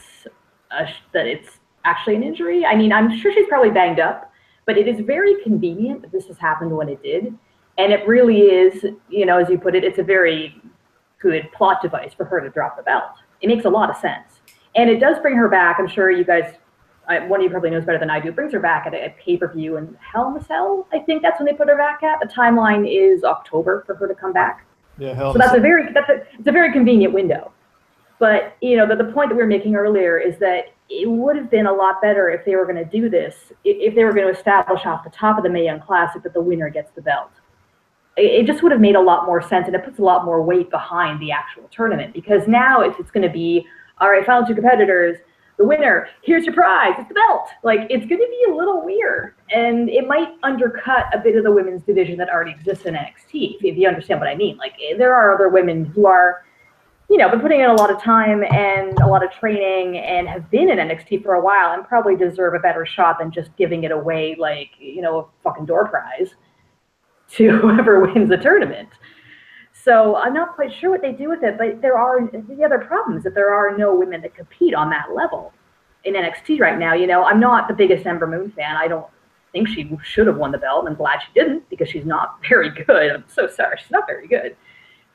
actually an injury. I mean, I'm sure she's probably banged up, but it is very convenient that this has happened when it did, and it really is, as you put it, it's a very good plot device for her to drop the belt. It makes a lot of sense. And it does bring her back. I'm sure you guys one of you probably knows better than I do, brings her back at a pay-per-view in Hell in a Cell. I think that's when they put her back at. The timeline is October for her to come back. Yeah, Hell so that's it's a very convenient window. But the point that we were making earlier is that it would have been a lot better if they were going to do this, if they were going to establish off the top of the Mae Young Classic that the winner gets the belt. It just would have made a lot more sense, and it puts a lot more weight behind the actual tournament. Because now, if it's going to be, all right, final two competitors, the winner, here's your prize, it's the belt. Like, it's going to be a little weird, and it might undercut a bit of the women's division that already exists in NXT, if you understand what I mean. Like, there are other women who are, been putting in a lot of time and a lot of training and have been in NXT for a while and probably deserve a better shot than just giving it away like, a fucking door prize to whoever wins the tournament. So I'm not quite sure what they do with it, but the other problem is that there are no women that compete on that level in NXT right now. I'm not the biggest Ember Moon fan. I don't think she should have won the belt, and I'm glad she didn't because she's not very good. I'm so sorry. She's not very good.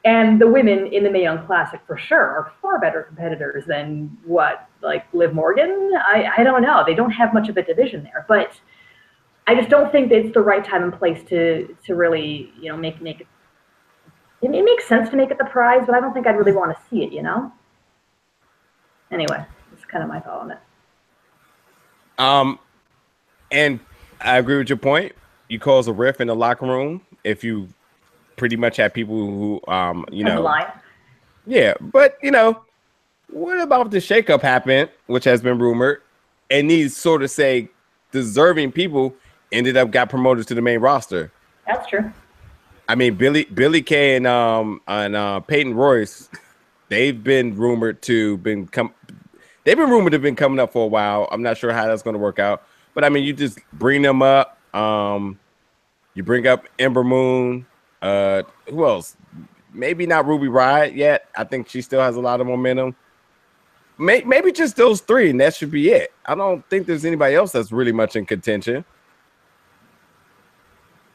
And the women in the Mae Young Classic, for sure, are far better competitors than Liv Morgan? I don't know. They don't have much of a division there. But I just don't think that it's the right time and place to really, make it. It makes sense to make it the prize, but I don't think I'd really want to see it, Anyway, that's kind of my thought on it. And I agree with your point. You cause a rift in the locker room if you pretty much have people who, Line. Yeah, but what about the shakeup happened, which has been rumored, and these sort of say deserving people got promoted to the main roster? That's true. I mean, Billy Kay and Peyton Royce, they've been rumored to have been coming up for a while. I'm not sure how that's going to work out, but I mean, you just bring them up. You bring up Ember Moon. Who else? Maybe not Ruby Riott yet. I think she still has a lot of momentum. Maybe just those three, and that should be it. I don't think there's anybody else that's really much in contention.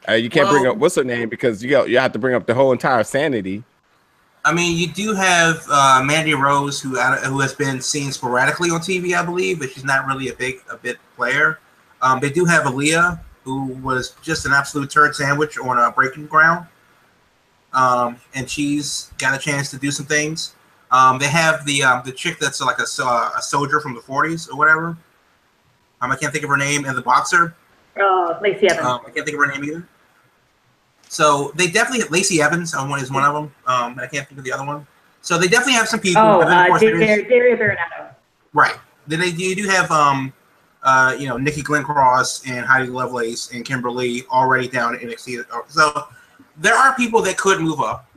You can't bring up what's her name because you have to bring up the whole entire Sanity. I mean, you do have Mandy Rose, who has been seen sporadically on TV, I believe, but she's not really a big player. They do have Aaliyah, who was just an absolute turd sandwich on Breaking Ground, and she's got a chance to do some things. They have the chick that's like a soldier from the 40s or whatever. I can't think of her name, and the boxer. Lacey Evans. I can't think of her name either. So they definitely have Lacey Evans is one of them. I can't think of the other one. So they definitely have some people. Daria Baronato. Right. Then you do have Nikki Glenncross and Heidi Lovelace and Kimberly already down in NXT. So there are people that could move up.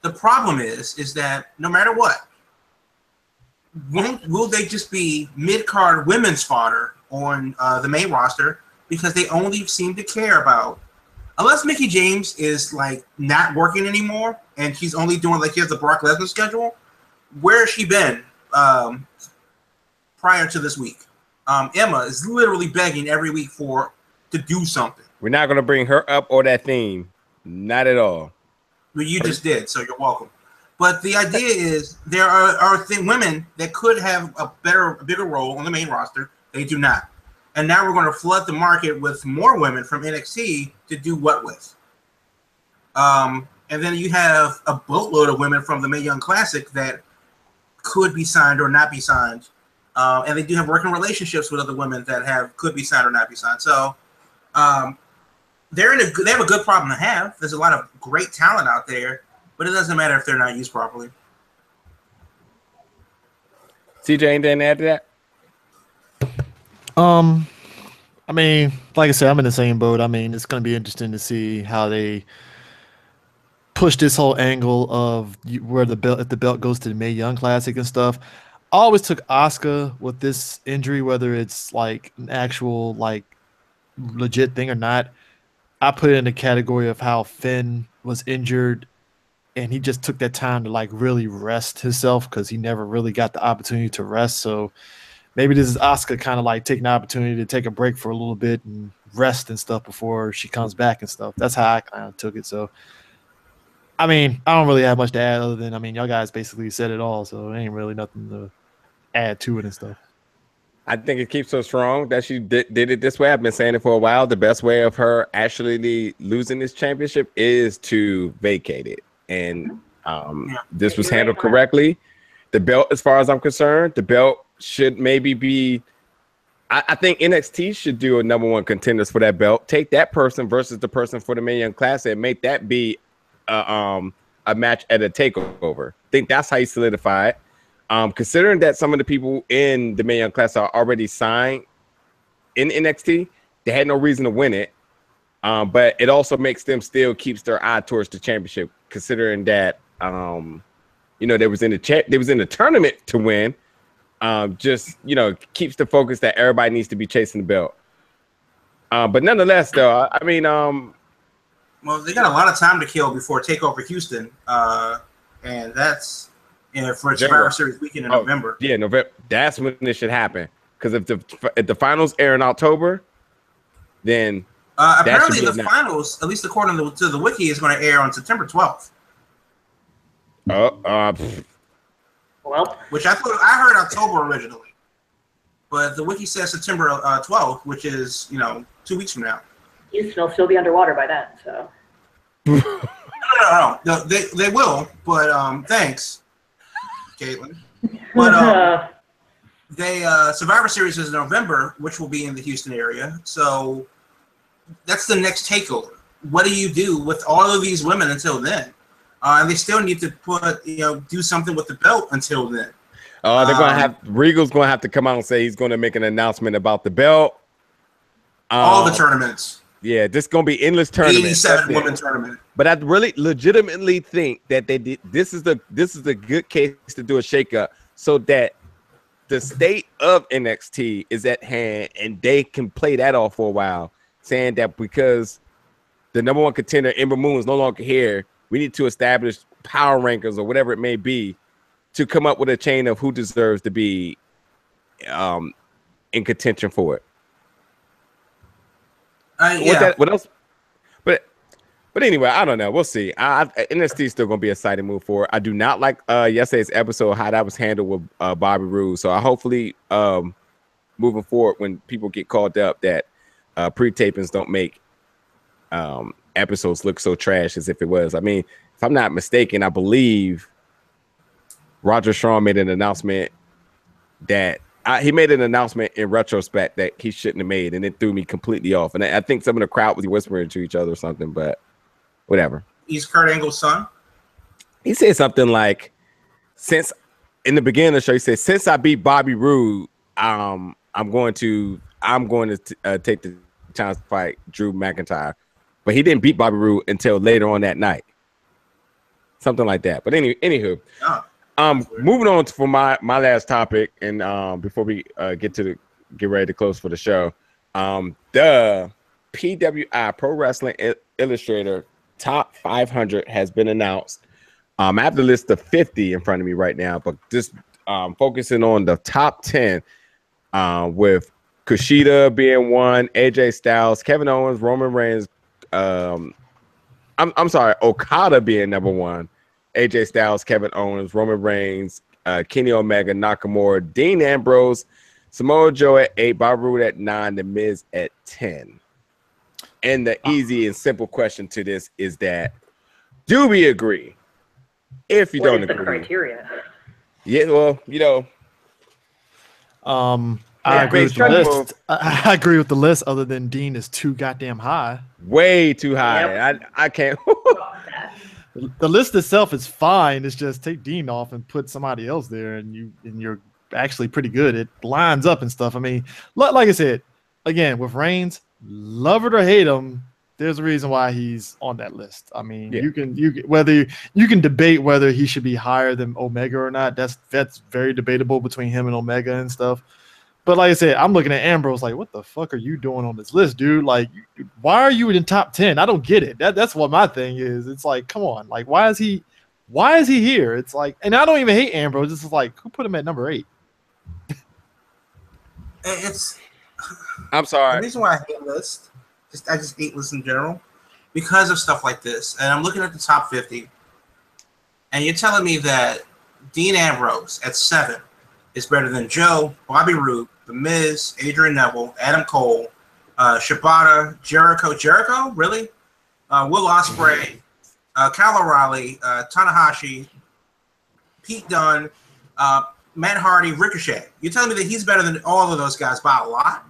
The problem is that no matter what, will they just be mid-card women's fodder on the main roster because they only seem to care about, unless Mickie James is like not working anymore and she's only doing she has the Brock Lesnar schedule. Where has she been prior to this week? Emma is literally begging every week to do something. We're not going to bring her up or that theme. Not at all. Well, you just did, so you're welcome. But the idea is there are women that could have a bigger role on the main roster. They do not. And now we're going to flood the market with more women from NXT to do what with? And then you have a boatload of women from the Mae Young Classic that could be signed or not be signed. And they do have working relationships with other women that could be signed or not be signed. So they have a good problem to have. There's a lot of great talent out there, but it doesn't matter if they're not used properly. CJ, anything to add to that? I mean, like I said, I'm in the same boat. I mean, it's going to be interesting to see how they push this whole angle of where if the belt goes to the Mae Young Classic and stuff. I always took Asuka with this injury, whether it's like an actual legit thing or not. I put it in the category of how Finn was injured and he just took that time to really rest himself because he never really got the opportunity to rest. So maybe this is Asuka kind of taking the opportunity to take a break for a little bit and rest and stuff before she comes back and stuff. That's how I kind of took it. So, I mean, I don't really have much to add other than, y'all guys basically said it all. So, ain't really nothing to add to it and stuff. I think it keeps her strong that she did it this way. I've been saying it for a while. The best way of her actually losing this championship is to vacate it. And this was handled correctly. The belt, as far as I'm concerned, the belt should maybe be. I think NXT should do a #1 contenders for that belt. Take that person versus the person for the Million Classic and make that be a match at a takeover. I think that's how you solidify it. Considering that some of the people in the Million Class are already signed in NXT, they had no reason to win it. But it also makes them still keeps their eye towards the championship, considering that they was in the tournament to win. Just keeps the focus that everybody needs to be chasing the belt. But nonetheless, though, I mean, well, they got a lot of time to kill before Takeover Houston, and that's. For Survivor Series weekend in November. Yeah, November. That's when this should happen. Because if the finals air in October, then apparently the finals, at least according to the wiki, is going to air on September 12th. Well, which I heard October originally, but the wiki says September 12th, which is 2 weeks from now. Houston will still be underwater by then, so. No, they will, but thanks. Caitlin. But Survivor Series is in November, which will be in the Houston area. So that's the next takeover. What do you do with all of these women until then? And they still need to do something with the belt until then. They're gonna Regal's gonna have to come out and say he's gonna make an announcement about the belt. All the tournaments. Yeah, this is gonna be endless tournaments. 87-woman tournament. But I really legitimately think that they did. This is the good case to do a shakeup so that the state of NXT is at hand and they can play that off for a while, saying that because the #1 contender Ember Moon is no longer here, we need to establish power rankings or whatever it may be to come up with a chain of who deserves to be in contention for it. What else? But anyway, I don't know. We'll see. NXT is still going to be a exciting move forward. I do not like yesterday's episode, how that was handled with Bobby Roode. So I hopefully moving forward, when people get called up, that pre-tapings don't make episodes look so trash as if it was. I mean, if I'm not mistaken, I believe Roger Strong made an announcement that he made an announcement in retrospect that he shouldn't have made, and it threw me completely off. And I think some of the crowd was whispering to each other or something, but whatever. He's Kurt Angle's son. He said something like, in the beginning of the show, he said, since I beat Bobby Roode, I'm going to take the chance to fight Drew McIntyre. But he didn't beat Bobby Roode until later on that night. Something like that. But anywho. Moving on for my last topic, and before we get ready to close for the show, the PWI Pro Wrestling Illustrator Top 500 has been announced. I have the list of 50 in front of me right now, but just focusing on the top 10, with Kushida being one, AJ Styles, Kevin Owens, Roman Reigns. I'm sorry, Okada being #1. AJ Styles, Kevin Owens, Roman Reigns, Kenny Omega, Nakamura, Dean Ambrose, Samoa Joe at 8, Bobby Roode at 9, The Miz at 10. And the easy and simple question to this is that, do we agree? If you don't agree, the criteria? Yeah, well, I agree with the list. I agree with the list. Other than Dean is too goddamn high, way too high. Yep. I can't. The list itself is fine. It's just take Dean off and put somebody else there, and you're actually pretty good. It lines up and stuff. I mean, like I said, again with Reigns, love it or hate him, there's a reason why he's on that list. I mean, you can debate whether he should be higher than Omega or not. That's very debatable between him and Omega and stuff. But like I said, I'm looking at Ambrose like, what the fuck are you doing on this list, dude? Like, why are you in top 10? I don't get it. That's what my thing is. It's like, come on, like, why is he here? It's like, and I don't even hate Ambrose. This is like, who put him at number 8? I'm sorry. The reason why I hate lists, I just hate lists in general, because of stuff like this. And I'm looking at the top 50, and you're telling me that Dean Ambrose at 7 is better than Joe, Bobby Roode, The Miz, Adrian Neville, Adam Cole, Shibata, Jericho, really? Will Ospreay, Kyle O'Reilly, Tanahashi, Pete Dunne, Matt Hardy, Ricochet. You're telling me that he's better than all of those guys by a lot?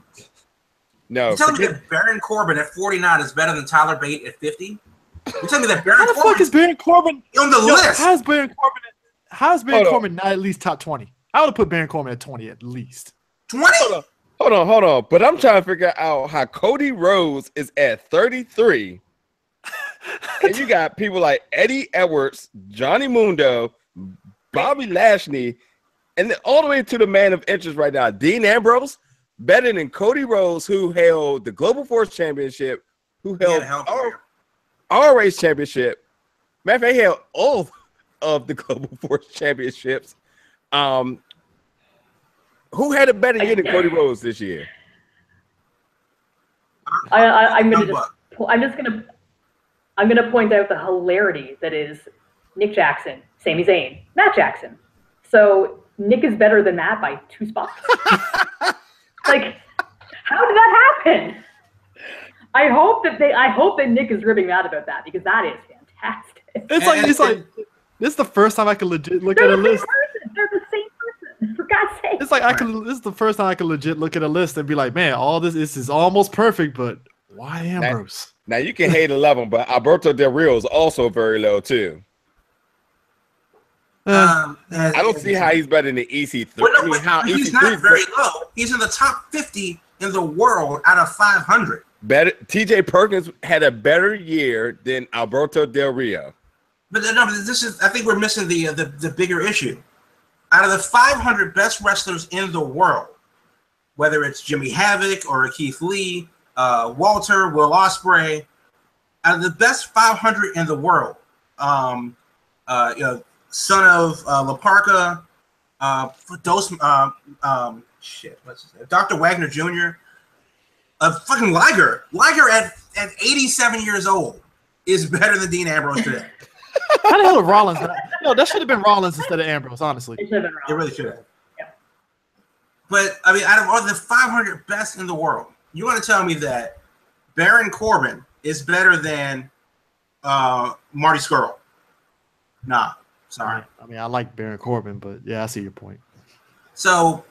No. You're telling me that Baron Corbin at 49 is better than Tyler Bate at 50? You're telling me that Baron How the fuck is Baron Corbin on the list? How's Baron Corbin not at least top 20? I would have put Baron Corbin at 20 at least. 20? Hold on. But I'm trying to figure out how Cody Rhodes is at 33. And you got people like Eddie Edwards, Johnny Mundo, Bobby Lashley, and then all the way to the man of interest right now, Dean Ambrose, better than Cody Rhodes, who held the Global Force Championship, who held our race championship. Matter of fact, he held all of the Global Force Championships. Who had a better year than Cody Rhodes this year? I'm gonna point out the hilarity that is Nick Jackson, Sami Zayn, Matt Jackson. So Nick is better than Matt by 2 spots. Like, how did that happen? I hope that Nick is ribbing Matt about that, because that is fantastic. It's like this is the first time I can legit look at a list. They're the same person, for God's sake. It's like this is the first time I can legit look at a list and be like, man, all this is almost perfect, but why Ambrose? Now you can hate 11, but Alberto Del Rio is also very low too. I don't see how he's better than EC3. He's not very low. He's in the top 50 in the world out of 500. Better. TJ Perkins had a better year than Alberto Del Rio. But no, I think we're missing the bigger issue. Out of the 500 best wrestlers in the world, whether it's Jimmy Havoc or Keith Lee, Walter, Will Ospreay, out of the best 500 in the world, son of La Parka, Dr. Wagner Jr., fucking Liger. Liger at 87 years old is better than Dean Ambrose today. How the hell did Rollins? No, that should have been Rollins instead of Ambrose, honestly. It should have been Rollins. It really should have. Yeah. But, I mean, out of all the 500 best in the world, you want to tell me that Baron Corbin is better than Marty Scurll? Nah, sorry. I mean, I like Baron Corbin, but yeah, I see your point. So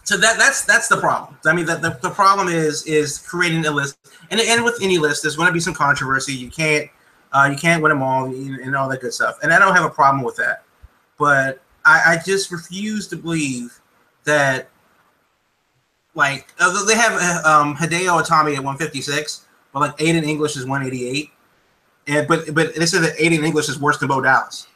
that's the problem. I mean, the problem is creating a list, and with any list, there's going to be some controversy. You can't win them all and all that good stuff. And I don't have a problem with that, but I just refuse to believe that. Like they have Hideo Itami at 156, but like Aiden English is 188, and but they said that Aiden English is worse than Bo Dallas.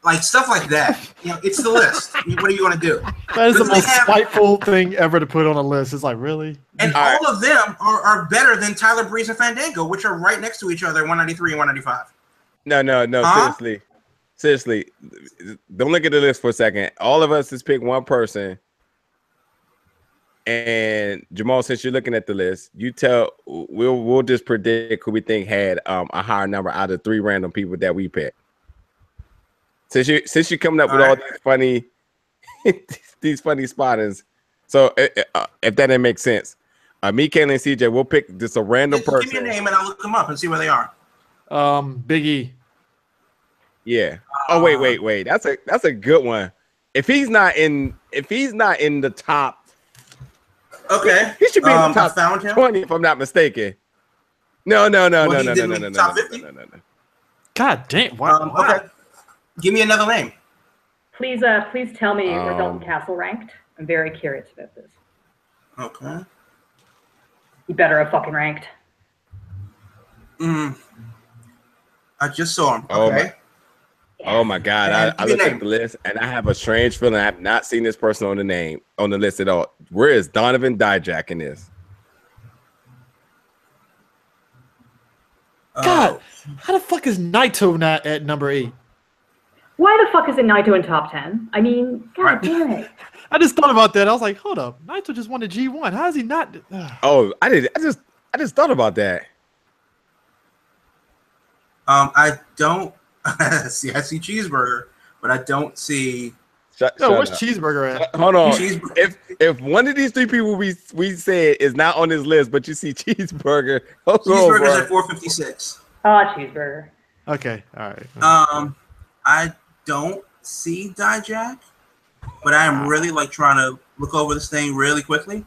Like stuff like that. It's the list. What are you going to do? That is the most spiteful thing ever to put on a list. It's like, really? And all of them are better than Tyler Breeze and Fandango, which are right next to each other, 193 and 195. No. Huh? Seriously. Don't look at the list for a second. All of us just pick one person. And Jamal, since you're looking at the list, we'll just predict who we think had a higher number out of 3 random people that we picked. Since you're coming up with all these funny spottings, so if that didn't make sense, me, Kayla, and CJ, we'll pick just a random person. Give me a name and I'll look them up and see where they are. Big E. Yeah. Oh wait. That's a good one. If he's not in the top, okay, he should be in the top 20 if I'm not mistaken. No. Top 50? No. God damn. Why? Okay. Give me another name. Please tell me where Dalton Castle ranked. I'm very curious about this. Okay. You better have fucking ranked. I just saw him. Okay. Oh my God! I looked at the list and I have a strange feeling I have not seen this person on the list at all. Where is Donovan Dijak in this? God, how the fuck is Naito not at number 8? Why the fuck is it Naito in top 10? I mean, God damn it. I just thought about that. I was like, hold up. Naito just won the G1. How is he not? Oh, I just thought about that. I don't I see cheeseburger, but I don't see Shut where's up. Cheeseburger at? Hold on. If one of these three people we said is not on this list, but you see Cheeseburger, Cheeseburger's at 456. Cheeseburger. Okay, all right. I don't see Dijak, but I am really like trying to look over this thing really quickly,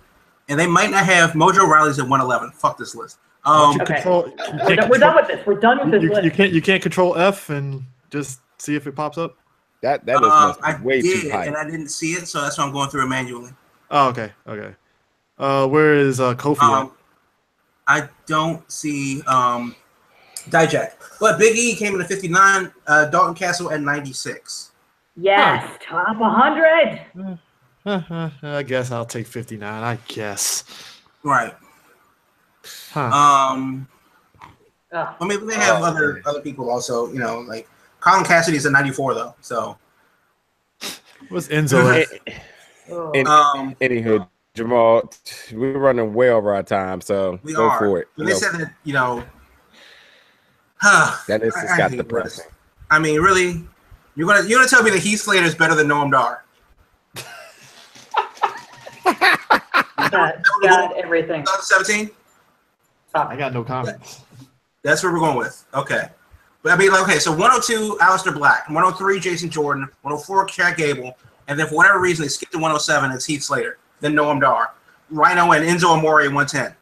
and they might not have Mojo Riley's at 111. Fuck this list. Okay. We're done with this. We're done with this list. You can't control F and just see if it pops up. That is must be way too high. And I didn't see it, so that's why I'm going through it manually. Oh, okay. Where is Kofi at? I don't see Dijak, but Big E came in at 59. Dalton Castle at 96. Yes, top 100. I guess I'll take 59. I guess. Right. Huh. I mean, they have other people also. You know, like Colin Cassidy's at 94 though. So. What's Enzo? Anywho, Jamal, we're running way over our time, so go for it. When they said that, you know, that is just got depressing. I mean, really, you're gonna tell me that Heath Slater is better than Noam Dar? Got everything. 2017. I got no comments. That's what we're going with. Okay. But I mean, like, okay, so 102, Aleister Black. 103, Jason Jordan. 104, Chad Gable. And then for whatever reason, they skipped to 107. It's Heath Slater. Then Noam Dar. Rhino and Enzo Amore at 110.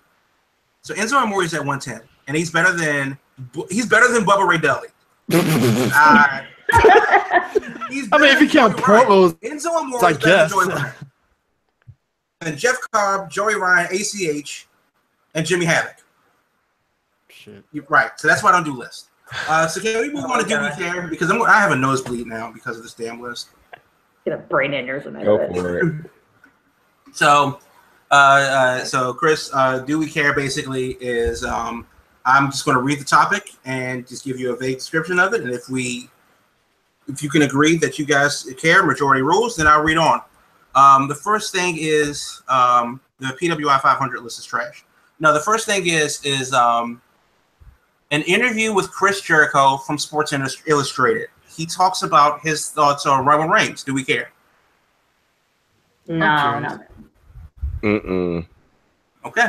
So Enzo Amore is at 110. And he's better than Bubba Ray Dudley. If you count promos, Enzo Amore is better than Joey Ryan. And Jeff Cobb, Joey Ryan, ACH, and Jimmy Havoc. Shit. Right. So that's why I don't do lists. So can we move on to Do We Care? Because I have a nosebleed now because of this damn list. Get a brain aneurysm. Go for it. So Chris, Do We Care basically is I'm just going to read the topic and just give you a vague description of it, and if you can agree that you guys care, majority rules, then I'll read on. The first thing is the PWI 500 list is trash. No, the first thing is an interview with Chris Jericho from Sports Illustrated. He talks about his thoughts on Roman Reigns. Do we care? No, no. Okay.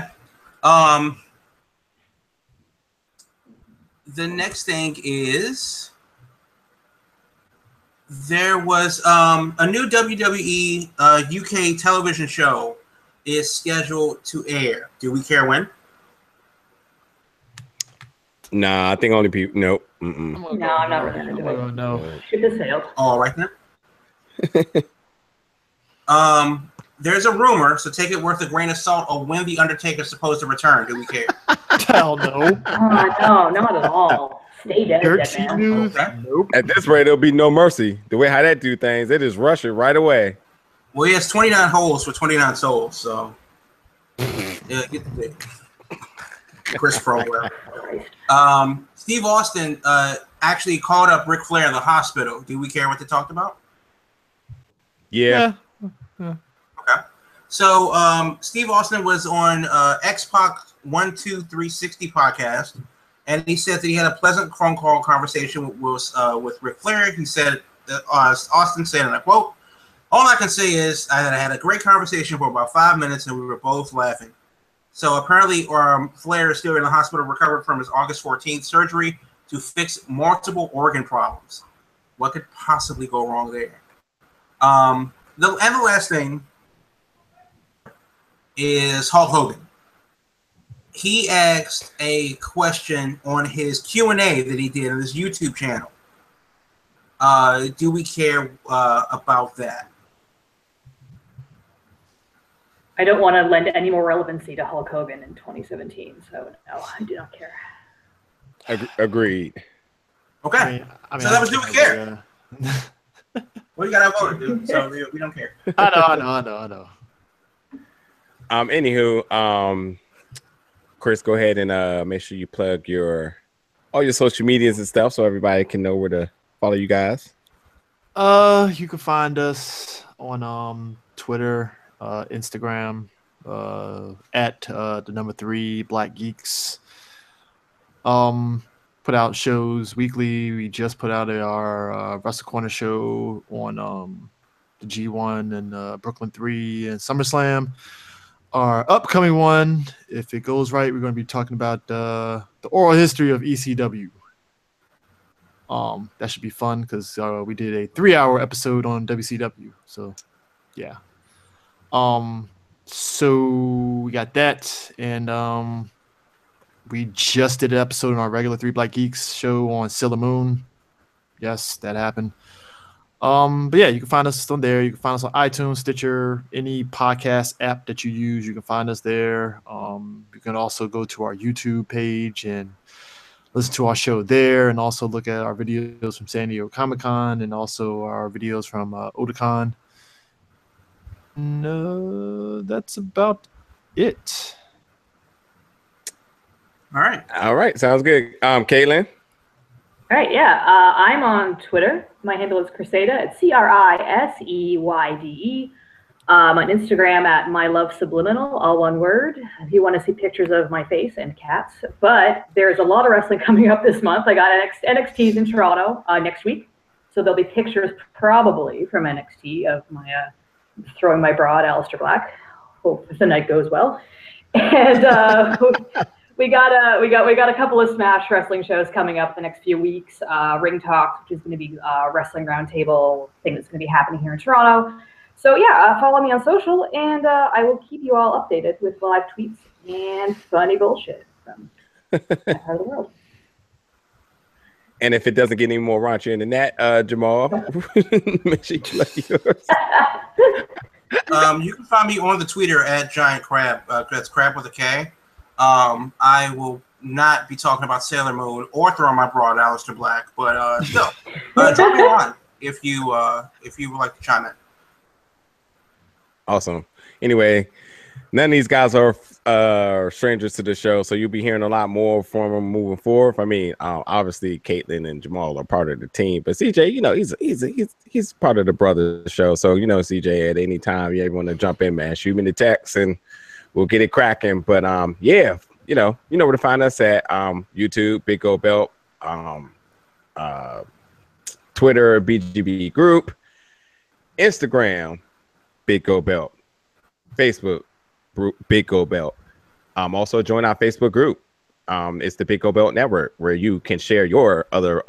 The next thing is there was a new WWE UK television show is scheduled to air. Do we care when? Nah, I think only people. Nope. No, I'm not really going to do it. No. Shoot the sail. All right then. There's a rumor, so take it worth a grain of salt, of when the Undertaker's supposed to return. Do we care? Hell no. No, not at all. Stay dead, man. News. Okay. Nope. At this rate, there'll be no mercy. The way how that do things, they just rush it right away. Well, he has 29 holes for 29 souls, so yeah, get the dick. Chris Pro. Steve Austin actually called up Ric Flair in the hospital. Do we care what they talked about? Yeah. Okay. So Steve Austin was on X-Pac 12360 podcast, and he said that he had a pleasant phone call conversation with Ric Flair. He said, Austin said, and I quote, "All I can say is that I had a great conversation for about 5 minutes, and we were both laughing." So apparently, Flair is still in the hospital, recovered from his August 14th surgery to fix multiple organ problems. What could possibly go wrong there? The last thing is Hulk Hogan. He asked a question on his Q&A that he did on his YouTube channel. Do we care about that? I don't want to lend any more relevancy to Hulk Hogan in 2017, so no, I do not care. Agreed. Okay. I mean, so that was Do We Care. Well, you got to vote, dude. So we don't care. I know. Anywho, Chris, go ahead and make sure you plug all your social medias and stuff so everybody can know where to follow you guys. You can find us on Twitter, Instagram, at the number 3 Black Geeks. Put out shows weekly. We just put out our Wrestle Corner show on the G1 and Brooklyn 3 and SummerSlam. Our upcoming one, if it goes right, we're going to be talking about the oral history of ECW. That should be fun because we did a 3-hour episode on WCW. So, yeah. So we got that, and we just did an episode on our regular Three Black Geeks show on Sailor Moon. Yes, that happened. But yeah, you can find us on there. You can find us on iTunes, Stitcher, any podcast app that you use. You can find us there. You can also go to our YouTube page and listen to our show there, and also look at our videos from San Diego Comic-Con and also our videos from Otakon. No, that's about it. All right, sounds good. Caitlin. All right, yeah. I'm on Twitter. My handle is Criseyde. It's CRISEYDE. On Instagram at MyLoveSubliminal, all one word, if you want to see pictures of my face and cats. But there's a lot of wrestling coming up this month. I got NXT's in Toronto next week. So there'll be pictures probably from NXT of my throwing my bra at Aleister Black. Hope the night goes well. And we got a couple of Smash wrestling shows coming up the next few weeks. Ring Talk, which is going to be a wrestling roundtable thing that's going to be happening here in Toronto. So yeah, follow me on social, and I will keep you all updated with live tweets and funny bullshit from that part of the world. And if it doesn't get any more raunchy than that, Jamal, make sure you plug yours. You can find me on the Twitter at Giant Crab. That's Crab with a K. I will not be talking about Sailor Moon or throwing my bra at Aleister Black, but still, drop me a line if you would like to chime in. Awesome. Anyway, none of these guys are strangers to the show, so you'll be hearing a lot more from them moving forward. I mean, obviously, Caitlin and Jamal are part of the team, but CJ, you know, he's part of the brothers show. So, you know, CJ, at any time you ever want to jump in, man, shoot me the text and we'll get it cracking. But yeah, you know where to find us at YouTube, Big Gold Belt, Twitter, BGB Group, Instagram, Big Gold Belt, Facebook, Big Gold Belt. Also join our Facebook group. It's the Big Gold Belt Network, where you can share your other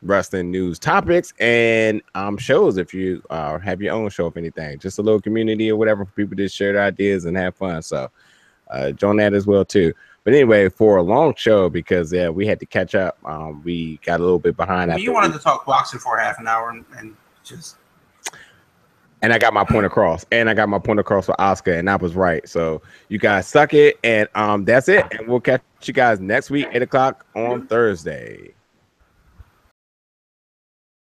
wrestling news topics and shows if you have your own show, if anything. Just a little community or whatever for people to share their ideas and have fun. So join that as well too. But anyway, for a long show, because we had to catch up. We got a little bit behind. You wanted to talk boxing for half an hour and just. And I got my point across. And I got my point across for Asuka, and I was right. So you guys suck it. And that's it. And we'll catch you guys next week, 8 o'clock on Thursday.